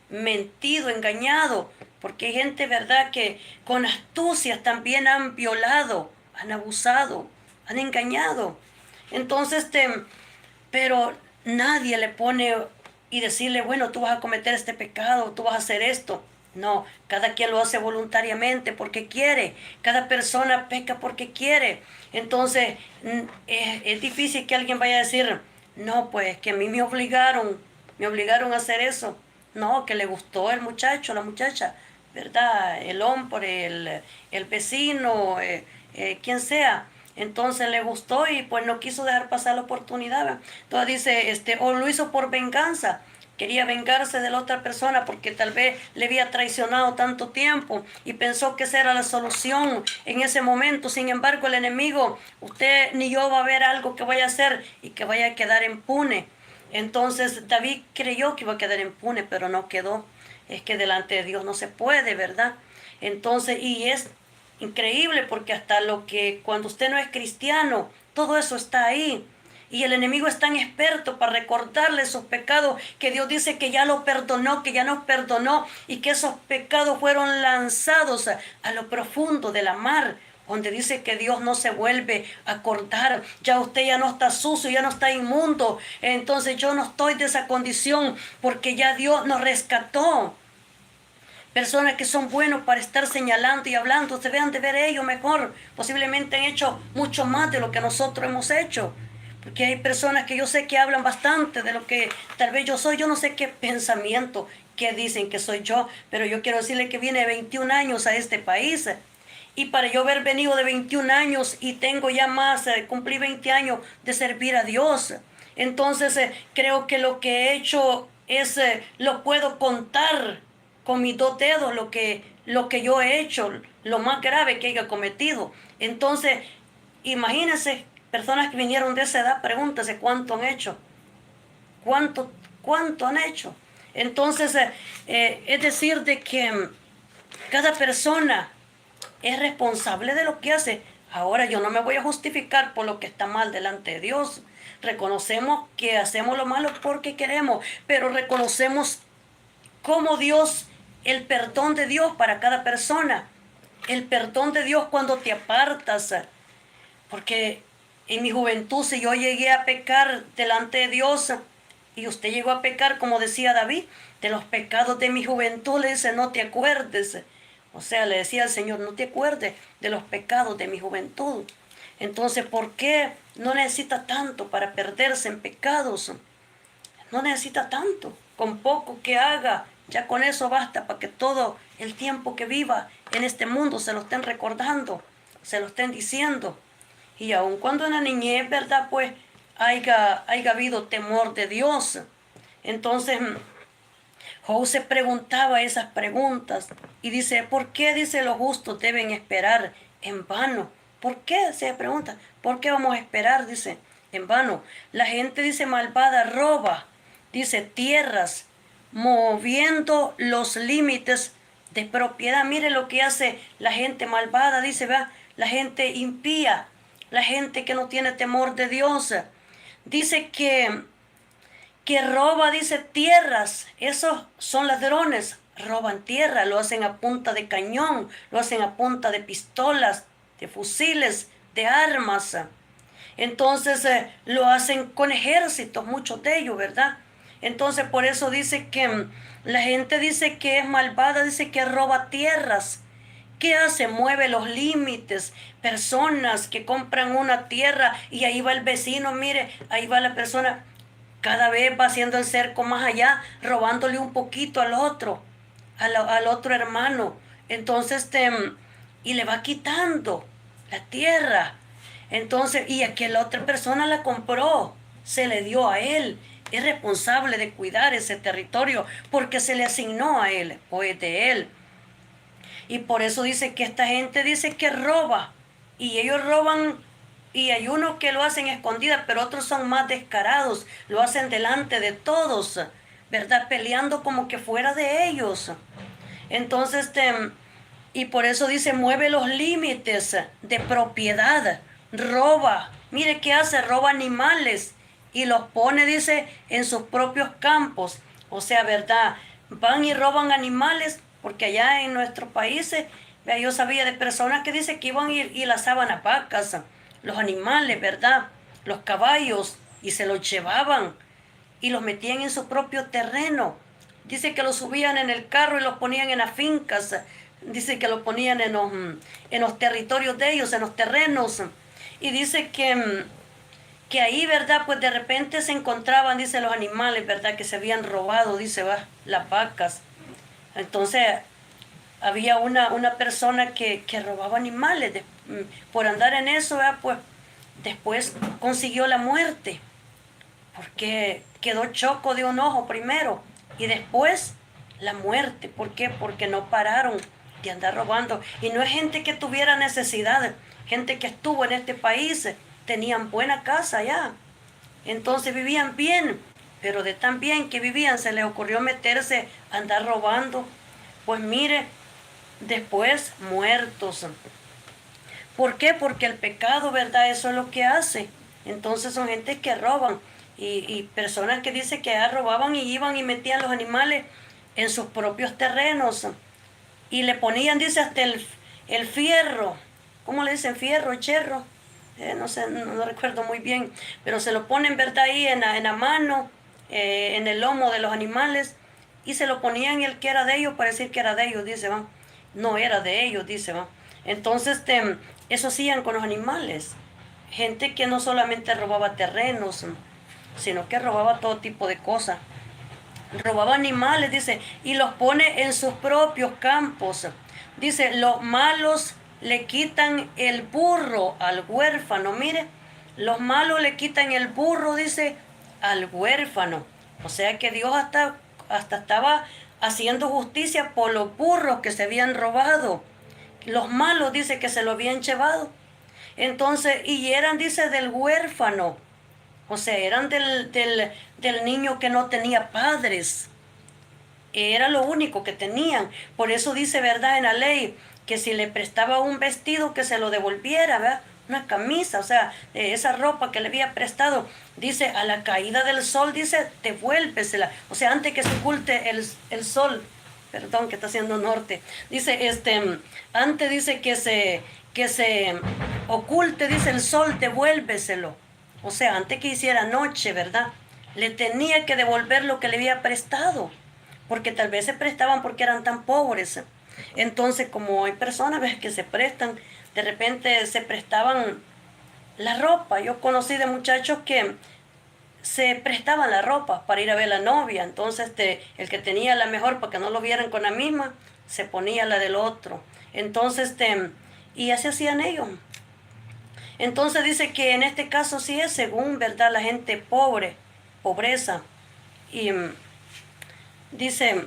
mentido, engañado, porque hay gente, ¿verdad?, que con astucias también han violado, han abusado, han engañado. Entonces, pero nadie le pone y decirle, bueno, tú vas a cometer este pecado, tú vas a hacer esto. No, cada quien lo hace voluntariamente porque quiere. Cada persona peca porque quiere. Entonces, es difícil que alguien vaya a decir, no, pues que a mí me obligaron a hacer eso. No, que le gustó el muchacho, la muchacha, ¿verdad? El hombre, el vecino, quien sea. Entonces le gustó y pues no quiso dejar pasar la oportunidad, ¿verdad? Entonces dice, o lo hizo por venganza. Quería vengarse de la otra persona porque tal vez le había traicionado tanto tiempo y pensó que esa era la solución en ese momento. Sin embargo, el enemigo, usted ni yo va a ver algo que vaya a hacer y que vaya a quedar impune. Entonces David creyó que iba a quedar impune, pero no quedó. Es que delante de Dios no se puede, ¿verdad? Entonces, y es increíble porque hasta lo que cuando usted no es cristiano, todo eso está ahí. Y el enemigo es tan experto para recordarle esos pecados que Dios dice que ya lo perdonó, que ya nos perdonó y que esos pecados fueron lanzados a lo profundo de la mar, donde dice que Dios no se vuelve a acordar. Ya usted ya no está sucio, ya no está inmundo. Entonces yo no estoy de esa condición porque ya Dios nos rescató. Personas que son buenos para estar señalando y hablando, se vean de ver ellos mejor. Posiblemente han hecho mucho más de lo que nosotros hemos hecho. Porque hay personas que yo sé que hablan bastante de lo que tal vez yo soy. Yo no sé qué pensamiento, qué dicen que soy yo, pero yo quiero decirle que vine de 21 años a este país. Y para yo haber venido de 21 años y tengo ya más, cumplí 20 años de servir a Dios. Entonces creo que lo que he hecho es, lo puedo contar con mis dos dedos lo que yo he hecho, lo más grave que haya cometido. Entonces, imagínense, personas que vinieron de esa edad, pregúntese cuánto han hecho, cuánto han hecho. Entonces, es decir, de que cada persona es responsable de lo que hace. Ahora yo no me voy a justificar por lo que está mal delante de Dios. Reconocemos que hacemos lo malo porque queremos, pero reconocemos como Dios, el perdón de Dios para cada persona, el perdón de Dios cuando te apartas, porque en mi juventud si yo llegué a pecar delante de Dios y usted llegó a pecar, como decía David, de los pecados de mi juventud, le dice, no te acuerdes. O sea, le decía al Señor, no te acuerdes de los pecados de mi juventud. Entonces, ¿por qué no necesita tanto para perderse en pecados? No necesita tanto. Con poco que haga, ya con eso basta para que todo el tiempo que viva en este mundo se lo estén recordando, se lo estén diciendo. Y aun cuando en la niñez, ¿verdad? Pues haya habido temor de Dios. Entonces, Job se preguntaba esas preguntas y dice, ¿por qué, dice, los justos deben esperar en vano? ¿Por qué? Se pregunta, ¿por qué vamos a esperar? Dice, en vano. La gente, dice, malvada roba, dice, tierras, moviendo los límites de propiedad. Mire lo que hace la gente malvada, dice, vea, la gente impía, la gente que no tiene temor de Dios. Dice que roba, dice, tierras. Esos son ladrones, roban tierra, lo hacen a punta de cañón, lo hacen a punta de pistolas, de fusiles, de armas. Entonces lo hacen con ejércitos, muchos de ellos, ¿verdad? Entonces por eso dice que la gente dice que es malvada, dice que roba tierras. ¿Qué hace? Mueve los límites. Personas que compran una tierra y ahí va el vecino, mire, ahí va la persona, cada vez va haciendo el cerco más allá, robándole un poquito al otro, al otro hermano. Entonces, y le va quitando la tierra. Entonces, y a que la otra persona la compró, se le dio a él. Es responsable de cuidar ese territorio porque se le asignó a él o es de él. Y por eso dice que esta gente dice que roba. Y ellos roban, y hay unos que lo hacen escondidas, pero otros son más descarados. Lo hacen delante de todos ¿verdad? Peleando como que fuera de ellos. Entonces, y por eso dice, mueve los límites de propiedad, roba. Mire qué hace, roba animales y los pone, dice, en sus propios campos. O sea, ¿verdad? Van y roban animales, porque allá en nuestros países, vea, yo sabía de personas que dicen que iban y lazaban a vacas, los animales, ¿verdad? Los caballos, y se los llevaban y los metían en su propio terreno. Dice que los subían en el carro y los ponían en las fincas. Dice que los ponían en los territorios de ellos, en los terrenos. Y dice que ahí, ¿verdad? Pues de repente se encontraban, dice, los animales, ¿verdad? Que se habían robado, dice, va, las vacas. Entonces, había una persona que robaba animales. Por andar en eso, ¿verdad? Pues después consiguió la muerte porque quedó choco de un ojo primero y después la muerte. ¿Por qué? Porque no pararon de andar robando. Y no es gente que tuviera necesidad, gente que estuvo en este país, tenían buena casa ya. Entonces vivían bien, pero de tan bien que vivían se les ocurrió meterse a andar robando. Pues mire, después muertos. ¿Por qué? Porque el pecado, ¿verdad? Eso es lo que hace. Entonces son gente que roban y personas que dicen que ya robaban y iban y metían los animales en sus propios terrenos y le ponían, dice, hasta el fierro. ¿Cómo le dicen? Fierro, cherro. No sé, no recuerdo muy bien, pero se lo ponen, ¿verdad? Ahí en la mano, en el lomo de los animales y se lo ponían el que era de ellos para decir que era de ellos, dice, va. No era de ellos, dice, va. Entonces, eso hacían con los animales. Gente que no solamente robaba terrenos, sino que robaba todo tipo de cosas. Robaba animales, dice, y los pone en sus propios campos. Dice, los malos le quitan el burro al huérfano. Mire, los malos le quitan el burro, dice, al huérfano. O sea que Dios hasta estaba haciendo justicia por los burros que se habían robado. Los malos, dice, que se lo habían llevado. Entonces, y eran, dice, del huérfano. O sea, eran del niño que no tenía padres. Era lo único que tenían. Por eso dice, ¿verdad? En la ley, que si le prestaba un vestido, que se lo devolviera, ¿verdad? Una camisa, o sea, esa ropa que le había prestado. Dice, a la caída del sol, dice, devuélvesela. O sea, antes que se oculte el sol. Perdón, que está haciendo norte. Dice, antes dice que se oculte, dice el sol, devuélveselo. O sea, antes que hiciera noche, ¿verdad? Le tenía que devolver lo que le había prestado, porque tal vez se prestaban porque eran tan pobres. Entonces, como hay personas, ¿ves?, que se prestan, de repente se prestaban la ropa. Yo conocí de muchachos que se prestaban la ropa para ir a ver a la novia. Entonces, el que tenía la mejor para que no lo vieran con la misma, se ponía la del otro. Entonces, y así hacían ellos. Entonces dice que en este caso sí es según, ¿verdad?, la gente pobre, pobreza. Y dice,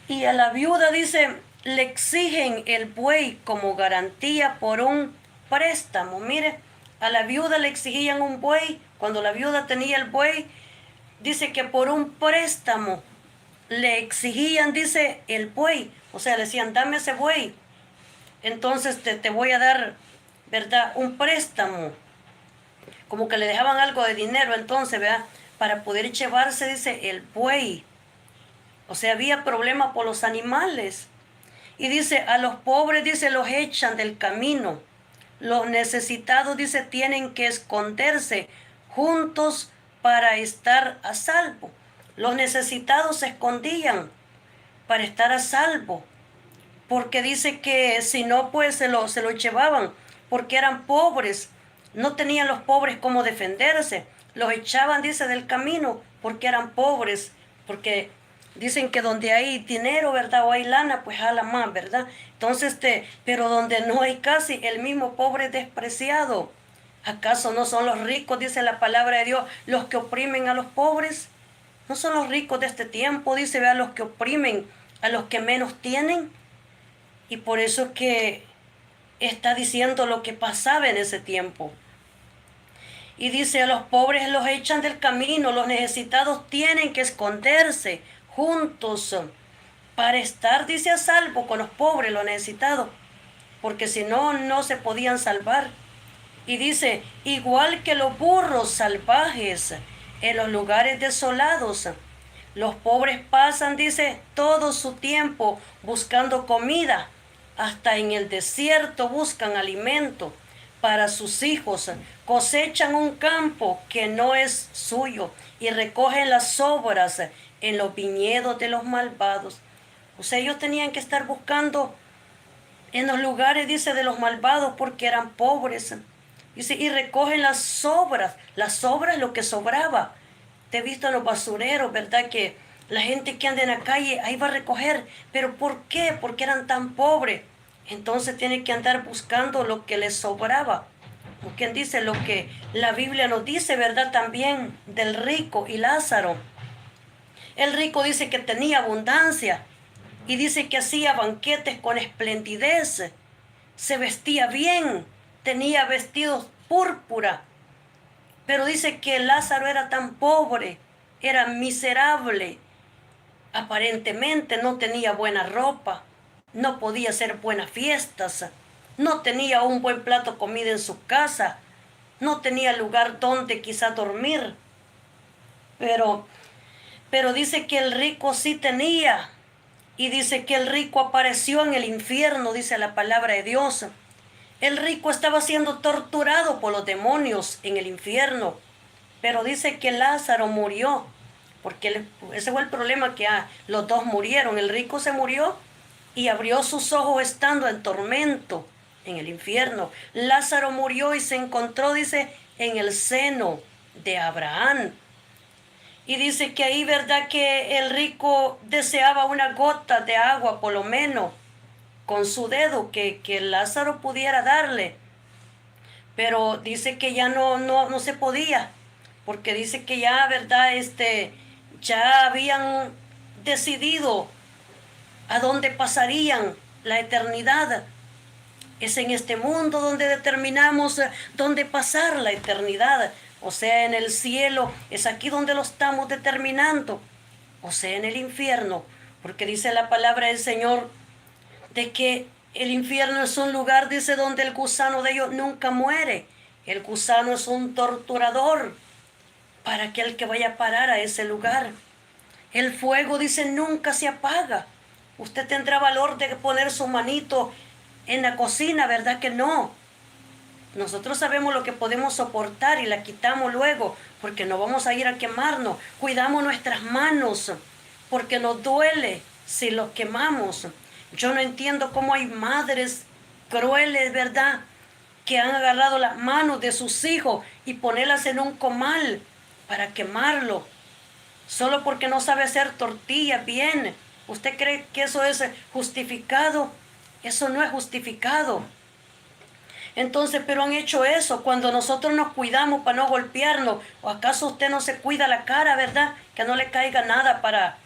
y a la viuda, dice, le exigen el buey como garantía por un préstamo. Mire, a la viuda le exigían un buey. Cuando la viuda tenía el buey, dice que por un préstamo le exigían, dice, el buey. O sea, le decían, dame ese buey. Entonces te voy a dar, ¿verdad?, un préstamo. Como que le dejaban algo de dinero entonces, ¿verdad?, para poder llevarse, dice, el buey. O sea, había problema por los animales. Y dice, a los pobres, dice, los echan del camino. Los necesitados, dice, tienen que esconderse juntos para estar a salvo. Los necesitados se escondían para estar a salvo, porque dice que si no, pues se lo llevaban, porque eran pobres. No tenían los pobres cómo defenderse. Los echaban, dice, del camino, porque eran pobres, porque dicen que donde hay dinero, ¿verdad?, o hay lana, pues jala más, ¿verdad? Entonces, pero donde no hay casi, el mismo pobre es despreciado. ¿Acaso no son los ricos, dice la palabra de Dios, los que oprimen a los pobres? ¿No son los ricos de este tiempo, dice, vea, los que oprimen a los que menos tienen? Y por eso es que está diciendo lo que pasaba en ese tiempo. Y dice, a los pobres los echan del camino, los necesitados tienen que esconderse juntos para estar, dice, a salvo con los pobres, los necesitados, porque si no, no se podían salvar. Y dice, igual que los burros salvajes en los lugares desolados, los pobres pasan, dice, todo su tiempo buscando comida. Hasta en el desierto buscan alimento para sus hijos. Cosechan un campo que no es suyo y recogen las sobras en los viñedos de los malvados. O sea, ellos tenían que estar buscando en los lugares, dice, de los malvados porque eran pobres. Dice, y recogen las sobras lo que sobraba. Te he visto en los basureros, ¿verdad? Que la gente que anda en la calle ahí va a recoger. ¿Pero por qué? Porque eran tan pobres. Entonces tienen que andar buscando lo que les sobraba. Como quien dice, lo que la Biblia nos dice, ¿verdad? También del rico y Lázaro. El rico dice que tenía abundancia y dice que hacía banquetes con esplendidez. Se vestía bien, tenía vestidos púrpura. Pero dice que Lázaro era tan pobre, era miserable. Aparentemente no tenía buena ropa, no podía hacer buenas fiestas, no tenía un buen plato de comida en su casa, no tenía lugar donde quizá dormir. Pero dice que el rico sí tenía. Y dice que el rico apareció en el infierno, dice la palabra de Dios. El rico estaba siendo torturado por los demonios en el infierno. Pero dice que Lázaro murió, porque ese fue el problema, que los dos murieron. El rico se murió y abrió sus ojos estando en tormento en el infierno. Lázaro murió y se encontró, dice, en el seno de Abraham. Y dice que ahí, ¿verdad? Que el rico deseaba una gota de agua, por lo menos, con su dedo, que Lázaro pudiera darle. Pero dice que ya no se podía, porque dice que ya, ¿verdad? Ya habían decidido a dónde pasarían la eternidad. Es en este mundo donde determinamos dónde pasar la eternidad. O sea, en el cielo es aquí donde lo estamos determinando. O sea, en el infierno. Porque dice la palabra del Señor de que el infierno es un lugar, dice, donde el gusano de ellos nunca muere. El gusano es un torturador para aquel que vaya a parar a ese lugar. El fuego, dice, nunca se apaga. Usted tendrá valor de poner su manito en la cocina, ¿verdad que no? Nosotros sabemos lo que podemos soportar y la quitamos luego, porque no vamos a ir a quemarnos. Cuidamos nuestras manos, porque nos duele si los quemamos. Yo no entiendo cómo hay madres crueles, ¿verdad?, que han agarrado las manos de sus hijos y ponerlas en un comal para quemarlo, solo porque no sabe hacer tortillas bien. ¿Usted cree que eso es justificado? Eso no es justificado. Entonces, pero han hecho eso cuando nosotros nos cuidamos para no golpearnos. ¿O acaso usted no se cuida la cara, verdad? Que no le caiga nada para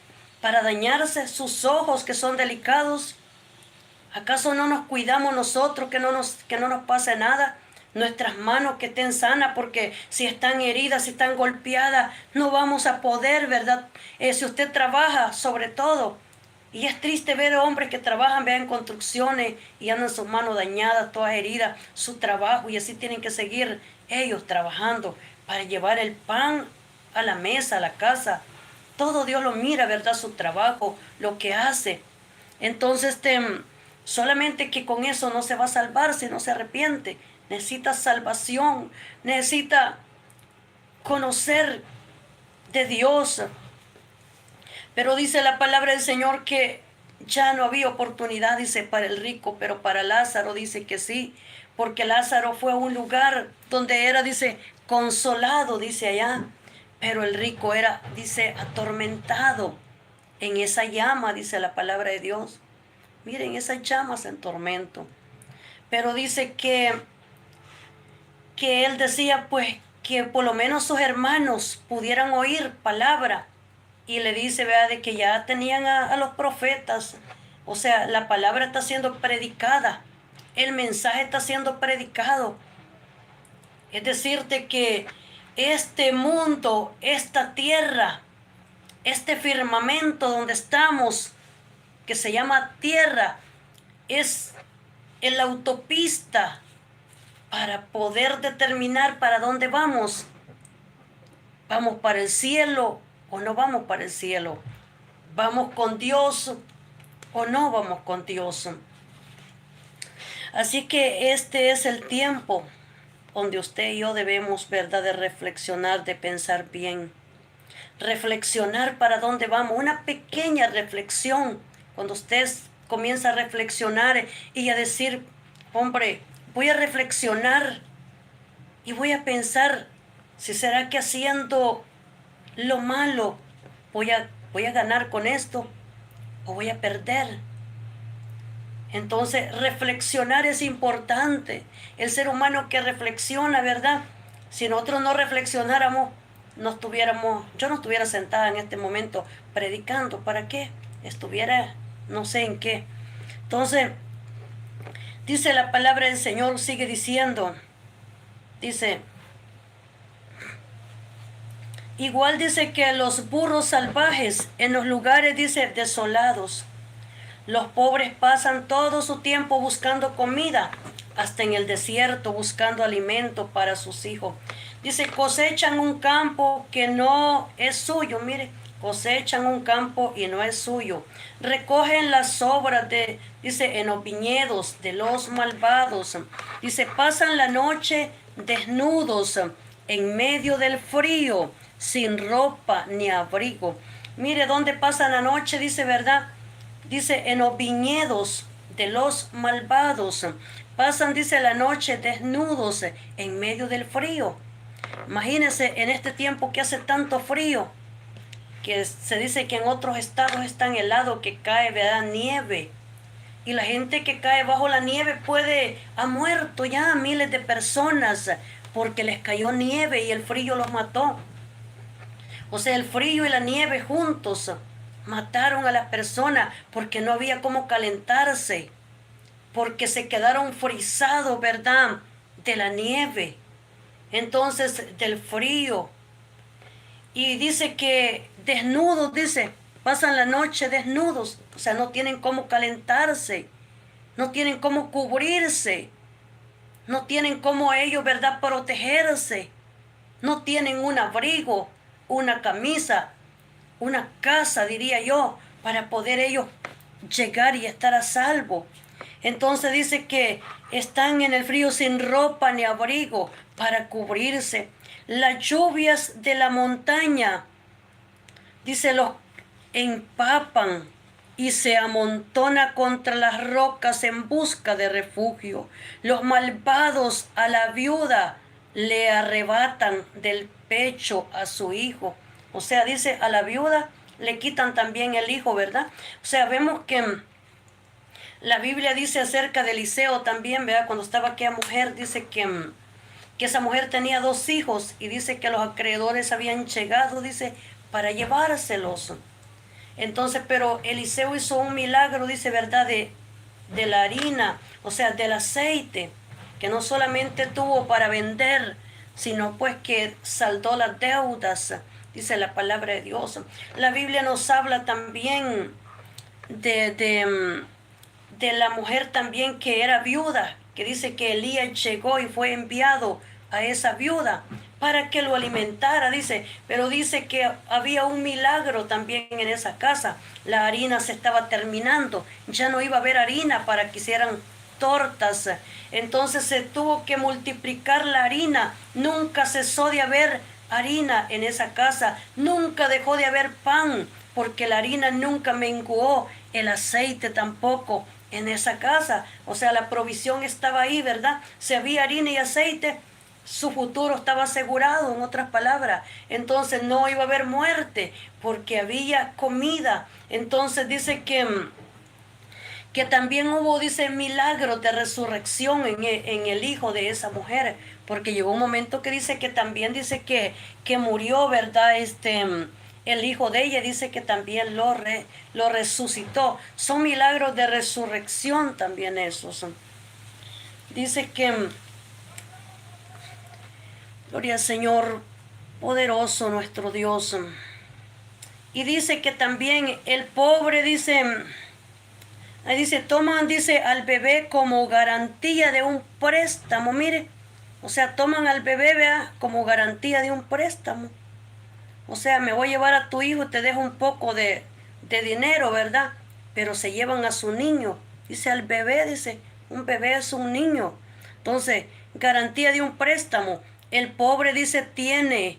dañarse, sus ojos que son delicados. ¿Acaso no nos cuidamos nosotros que no nos pase nada? Nuestras manos que estén sanas, porque si están heridas, si están golpeadas, no vamos a poder, ¿verdad? Si usted trabaja, sobre todo, y es triste ver hombres que trabajan, vean construcciones y andan sus manos dañadas, todas heridas, su trabajo, y así tienen que seguir ellos trabajando para llevar el pan a la mesa, a la casa. Todo Dios lo mira, ¿verdad? Su trabajo, lo que hace. Entonces, solamente que con eso no se va a salvar si no se arrepiente. Necesita salvación, necesita conocer de Dios. Pero dice la palabra del Señor que ya no había oportunidad, dice, para el rico, pero para Lázaro dice que sí, porque Lázaro fue a un lugar donde era, dice, consolado, dice allá, pero el rico era, dice, atormentado en esa llama, dice la palabra de Dios. Miren, esas llamas en tormento. Pero dice que él decía, pues, que por lo menos sus hermanos pudieran oír palabra. Y le dice, vea, de que ya tenían a los profetas. O sea, la palabra está siendo predicada. El mensaje está siendo predicado. Es decir, de que este mundo, esta tierra, este firmamento donde estamos, que se llama tierra, es la autopista para poder determinar para dónde vamos. ¿Vamos para el cielo o no vamos para el cielo? ¿Vamos con Dios o no vamos con Dios? Así que este es el tiempo donde usted y yo debemos, ¿verdad?, de reflexionar, de pensar bien. Reflexionar para dónde vamos. Una pequeña reflexión. Cuando usted comienza a reflexionar y a decir, hombre, voy a reflexionar y voy a pensar, si será que haciendo lo malo voy a ganar con esto o voy a perder. Entonces, reflexionar es importante. El ser humano que reflexiona, ¿verdad? Si nosotros no reflexionáramos, yo no estuviera sentada en este momento predicando. ¿Para qué? Estuviera no sé en qué. Entonces, dice la palabra del Señor, sigue diciendo, dice, igual dice que los burros salvajes en los lugares, dice, desolados. Los pobres pasan todo su tiempo buscando comida, hasta en el desierto buscando alimento para sus hijos. Dice, cosechan un campo que no es suyo, mire, cosechan un campo y no es suyo. Recogen las sobras dice, en los viñedos de los malvados. Dice, pasan la noche desnudos en medio del frío, sin ropa ni abrigo. Mire dónde pasan la noche, dice, ¿verdad? Dice, en los viñedos de los malvados. Pasan, dice, la noche desnudos en medio del frío. Imagínense en este tiempo que hace tanto frío, que se dice que en otros estados es tan helado que cae, ¿verdad?, nieve. Y la gente que cae bajo la nieve ha muerto ya miles de personas porque les cayó nieve y el frío los mató. O sea, el frío y la nieve juntos mataron a las personas porque no había cómo calentarse, porque se quedaron frisados, ¿verdad?, de la nieve, entonces del frío. Y dice que desnudos, dice, pasan la noche desnudos, o sea, no tienen cómo calentarse, no tienen cómo cubrirse, no tienen cómo ellos, ¿verdad?, protegerse, no tienen un abrigo, una camisa, una casa, diría yo, para poder ellos llegar y estar a salvo. Entonces dice que están en el frío sin ropa ni abrigo para cubrirse. Las lluvias de la montaña, dice, los empapan y se amontona contra las rocas en busca de refugio. Los malvados a la viuda le arrebatan del pecho a su hijo. O sea, dice, a la viuda le quitan también el hijo, ¿verdad? O sea, vemos que la Biblia dice acerca de Eliseo también, ¿verdad? Cuando estaba aquella mujer, dice que esa mujer tenía 2 hijos y dice que los acreedores habían llegado, dice, para llevárselos. Entonces, pero Eliseo hizo un milagro, dice, ¿verdad?, de la harina, o sea, del aceite, que no solamente tuvo para vender, sino pues que saldó las deudas, dice la palabra de Dios. La Biblia nos habla también de la mujer también que era viuda, que dice que Elías llegó y fue enviado a esa viuda para que lo alimentara, dice, pero dice que había un milagro también en esa casa. La harina se estaba terminando, ya no iba a haber harina para que hicieran tortas, entonces se tuvo que multiplicar la harina. Nunca cesó de haber harina en esa casa, nunca dejó de haber pan, porque la harina nunca menguó, el aceite tampoco en esa casa. O sea, la provisión estaba ahí, ¿verdad? Si había harina y aceite, su futuro estaba asegurado, en otras palabras. Entonces no iba a haber muerte porque había comida. Entonces dice que también hubo, dice, milagros de resurrección en el hijo de esa mujer, porque llegó un momento que dice que también dice que murió, ¿verdad? El hijo de ella dice que también lo resucitó. Son milagros de resurrección también esos. Dice que, gloria al Señor, Poderoso nuestro Dios. Y dice que también el pobre, dice, ahí dice, toman, dice, al bebé como garantía de un préstamo, mire. O sea, toman al bebé, vea, como garantía de un préstamo. O sea, me voy a llevar a tu hijo y te dejo un poco de dinero, ¿verdad? Pero se llevan a su niño. Dice al bebé, dice, un bebé es un niño. Entonces, garantía de un préstamo. El pobre, dice, tiene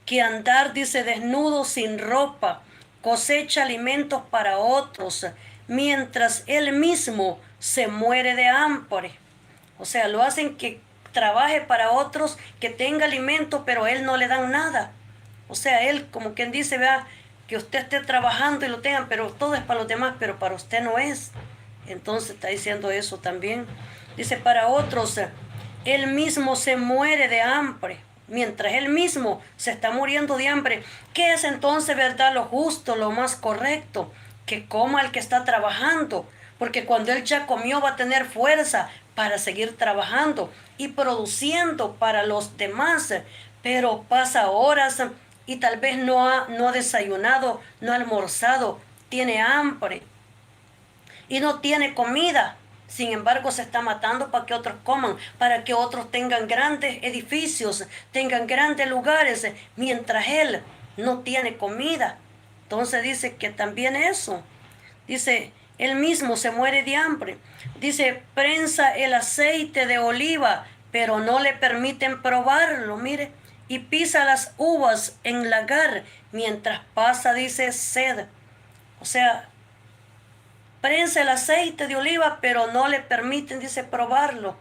que andar, dice, desnudo, sin ropa, cosecha alimentos para otros, mientras él mismo se muere de hambre. O sea, lo hacen que trabaje para otros, que tenga alimento, pero a él no le dan nada. O sea, él, como quien dice, vea, que usted esté trabajando y lo tengan, pero todo es para los demás, pero para usted no es. Entonces está diciendo eso también. Dice, para otros, él mismo se muere de hambre, mientras él mismo se está muriendo de hambre. ¿Qué es entonces, verdad, lo justo, lo más correcto? Que coma el que está trabajando, porque cuando él ya comió va a tener fuerza para seguir trabajando y produciendo para los demás. Pero pasa horas y tal vez no ha desayunado, no ha almorzado, tiene hambre y no tiene comida. Sin embargo, se está matando para que otros coman, para que otros tengan grandes edificios, tengan grandes lugares, mientras él no tiene comida. Entonces dice que también eso. Dice, él mismo se muere de hambre. Dice, prensa el aceite de oliva, pero no le permiten probarlo, mire. Y pisa las uvas en lagar mientras pasa, dice, sed. O sea, prensa el aceite de oliva, pero no le permiten, dice, probarlo.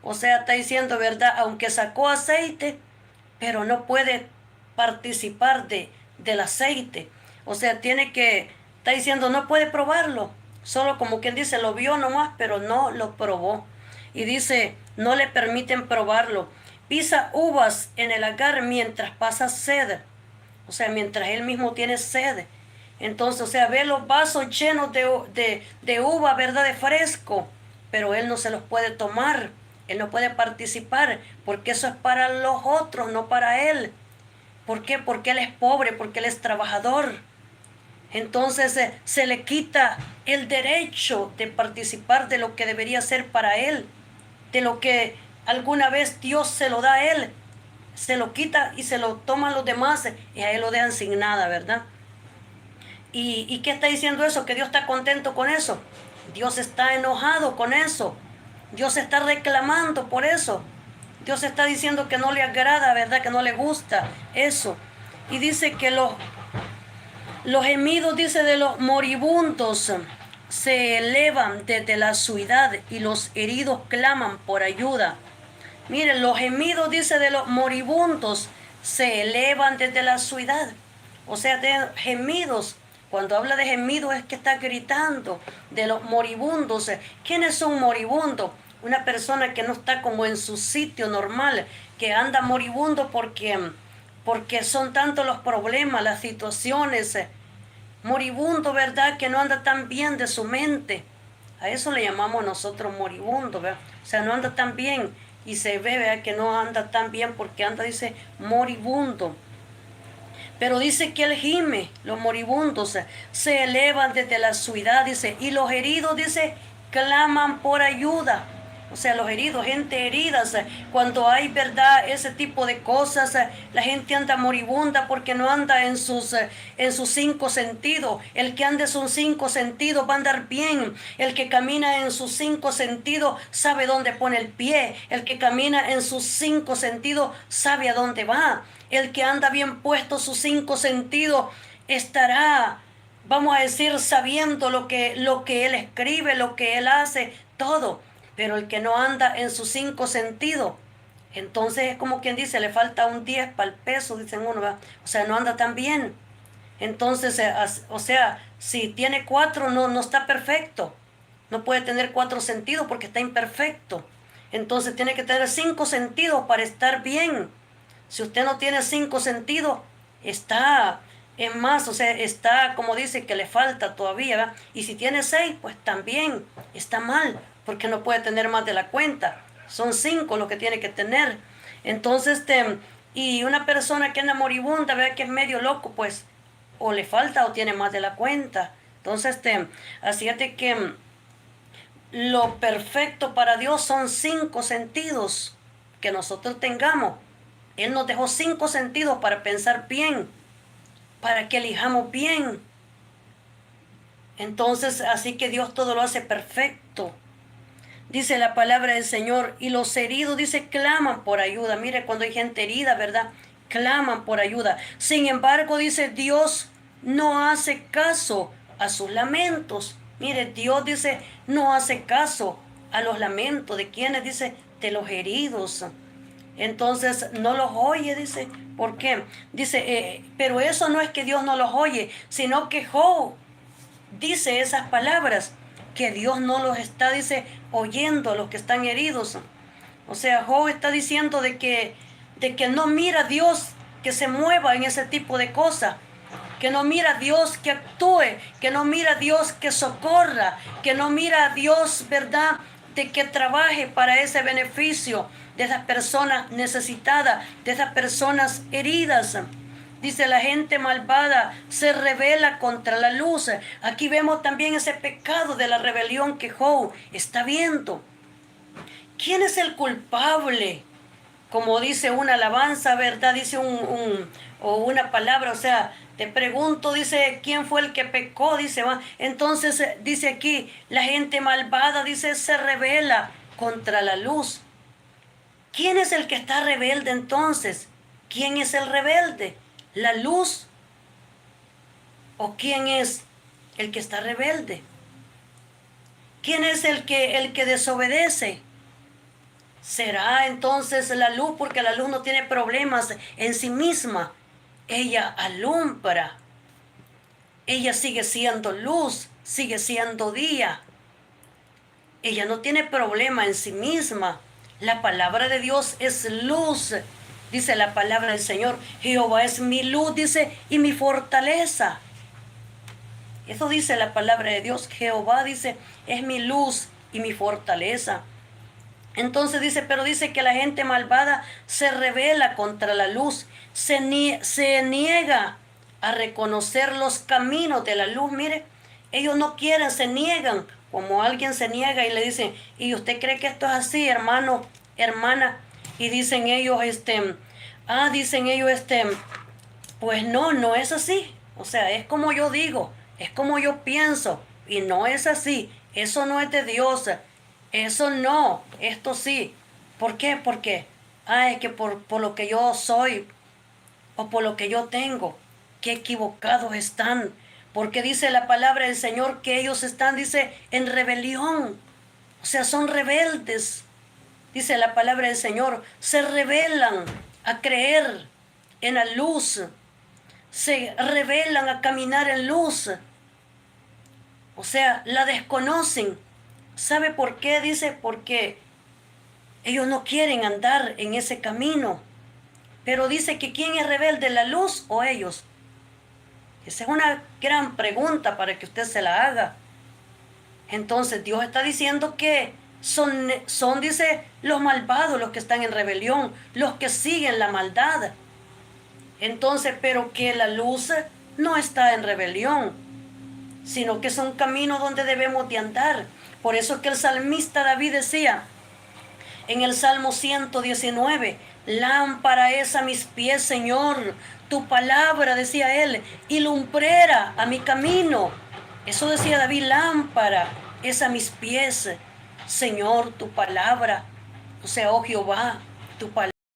O sea, está diciendo, ¿verdad? Aunque sacó aceite, pero no puede participar del aceite. O sea, está diciendo, no puede probarlo. Solo como quien dice, lo vio nomás, pero no lo probó. Y dice, no le permiten probarlo. Pisa uvas en el lagar mientras pasa sed. O sea, mientras él mismo tiene sed. Entonces, o sea, ve los vasos llenos de uva, ¿verdad? De fresco, pero él no se los puede tomar, él no puede participar, porque eso es para los otros, no para él. ¿Por qué? Porque él es pobre, porque él es trabajador. Entonces se le quita el derecho de participar de lo que debería ser para él, de lo que alguna vez Dios se lo da a él. Se lo quita y se lo toman los demás y a él lo dejan sin nada, ¿verdad? ¿Y qué está diciendo eso? Que Dios está contento con eso. Dios está enojado con eso. Dios está reclamando por eso. Dios está diciendo que no le agrada, ¿verdad? Que no le gusta eso. Y dice que los gemidos, dice, de los moribundos se elevan desde la ciudad y los heridos claman por ayuda. Miren, los gemidos, dice, de los moribundos se elevan desde la ciudad. O sea, de gemidos. Cuando habla de gemidos es que está gritando de los moribundos. ¿Quiénes son moribundos? Una persona que no está como en su sitio normal, que anda moribundo porque son tantos los problemas, las situaciones. Moribundo, ¿verdad? Que no anda tan bien de su mente. A eso le llamamos nosotros moribundo, ¿verdad? O sea, no anda tan bien y se ve, ¿verdad? Que no anda tan bien porque anda, dice, moribundo. Pero dice que él gime, los moribundos se elevan desde la ciudad, dice, y los heridos, dice, claman por ayuda. O sea, los heridos, gente herida, cuando hay, verdad, ese tipo de cosas, la gente anda moribunda porque no anda en sus cinco sentidos. El que anda en sus cinco sentidos va a andar bien. El que camina en sus cinco sentidos sabe dónde pone el pie. El que camina en sus cinco sentidos sabe a dónde va. El que anda bien puesto sus cinco sentidos estará, vamos a decir, sabiendo lo que él escribe, lo que él hace, todo. Pero el que no anda en sus cinco sentidos, entonces es como quien dice, le falta un 10 para el peso, dicen uno, ¿verdad? O sea, no anda tan bien. Entonces, o sea, si tiene cuatro, no está perfecto. No puede tener cuatro sentidos porque está imperfecto. Entonces tiene que tener cinco sentidos para estar bien. Si usted no tiene cinco sentidos, es más, o sea, está como dice que le falta todavía, ¿verdad? Y si tiene seis, pues también está mal, porque no puede tener más de la cuenta. Son cinco lo que tiene que tener. Entonces, Y una persona que anda moribunda, vea que es medio loco, pues o le falta o tiene más de la cuenta. Entonces, así es de que lo perfecto para Dios son 5 sentidos que nosotros tengamos. Él nos dejó 5 sentidos para pensar bien, para que elijamos bien. Entonces, así que Dios todo lo hace perfecto. Dice la palabra del Señor, y los heridos, dice, claman por ayuda. Mire, cuando hay gente herida, ¿verdad? Claman por ayuda. Sin embargo, dice, Dios no hace caso a sus lamentos. Mire, Dios dice, no hace caso a los lamentos. ¿De quiénes? Dice, de los heridos. Entonces, no los oye, dice. ¿Por qué? Dice, pero eso no es que Dios no los oye, sino que Job dice esas palabras, que Dios no los está, dice, oyendo a los que están heridos. O sea, Job está diciendo de que no mira a Dios que se mueva en ese tipo de cosas, que no mira a Dios que actúe, que no mira a Dios que socorra, que no mira a Dios, ¿verdad?, de que trabaje para ese beneficio de esas personas necesitadas, de esas personas heridas. Dice, la gente malvada se rebela contra la luz. Aquí vemos también ese pecado de la rebelión que Job está viendo. ¿Quién es el culpable? Como dice una alabanza, ¿verdad? Dice o una palabra, o sea, te pregunto, dice, ¿quién fue el que pecó? Dice, va. Entonces dice aquí, la gente malvada, dice, se rebela contra la luz. ¿Quién es el que está rebelde entonces? ¿Quién es el rebelde? ¿La luz? ¿O quién es el que está rebelde? ¿Quién es el que desobedece? ¿Será entonces la luz? Porque la luz no tiene problemas en sí misma. Ella alumbra. Ella sigue siendo luz, sigue siendo día. Ella no tiene problema en sí misma. La palabra de Dios es luz. Dice la palabra del Señor, Jehová es mi luz, dice, y mi fortaleza. Eso dice la palabra de Dios. Jehová, dice, es mi luz y mi fortaleza. Entonces dice, pero dice que la gente malvada se rebela contra la luz, se niega a reconocer los caminos de la luz. Mire, ellos no quieren, se niegan, como alguien se niega y le dicen, ¿y usted cree que esto es así, hermano, hermana? Y dicen ellos, pues no es así. O sea, es como yo digo, es como yo pienso, y no es así. Eso no es de Dios. Eso no, esto sí. ¿Por qué? Porque, es que por lo que yo soy o por lo que yo tengo, qué equivocados están. Porque dice la palabra del Señor que ellos están, dice, en rebelión. O sea, son rebeldes. Dice la palabra del Señor, se rebelan a creer en la luz. Se rebelan a caminar en luz. O sea, la desconocen. ¿Sabe por qué? Dice, porque ellos no quieren andar en ese camino. Pero dice que ¿quién es rebelde, la luz o ellos? Esa es una gran pregunta para que usted se la haga. Entonces Dios está diciendo que son, dice, los malvados los que están en rebelión, los que siguen la maldad. Entonces, pero que la luz no está en rebelión, sino que es un camino donde debemos de andar. Por eso que el salmista David decía en el Salmo 119, lámpara es a mis pies, Señor, tu palabra, decía él, y lumbrera a mi camino. Eso decía David, lámpara es a mis pies, Señor, tu palabra. O sea, oh Jehová, tu palabra.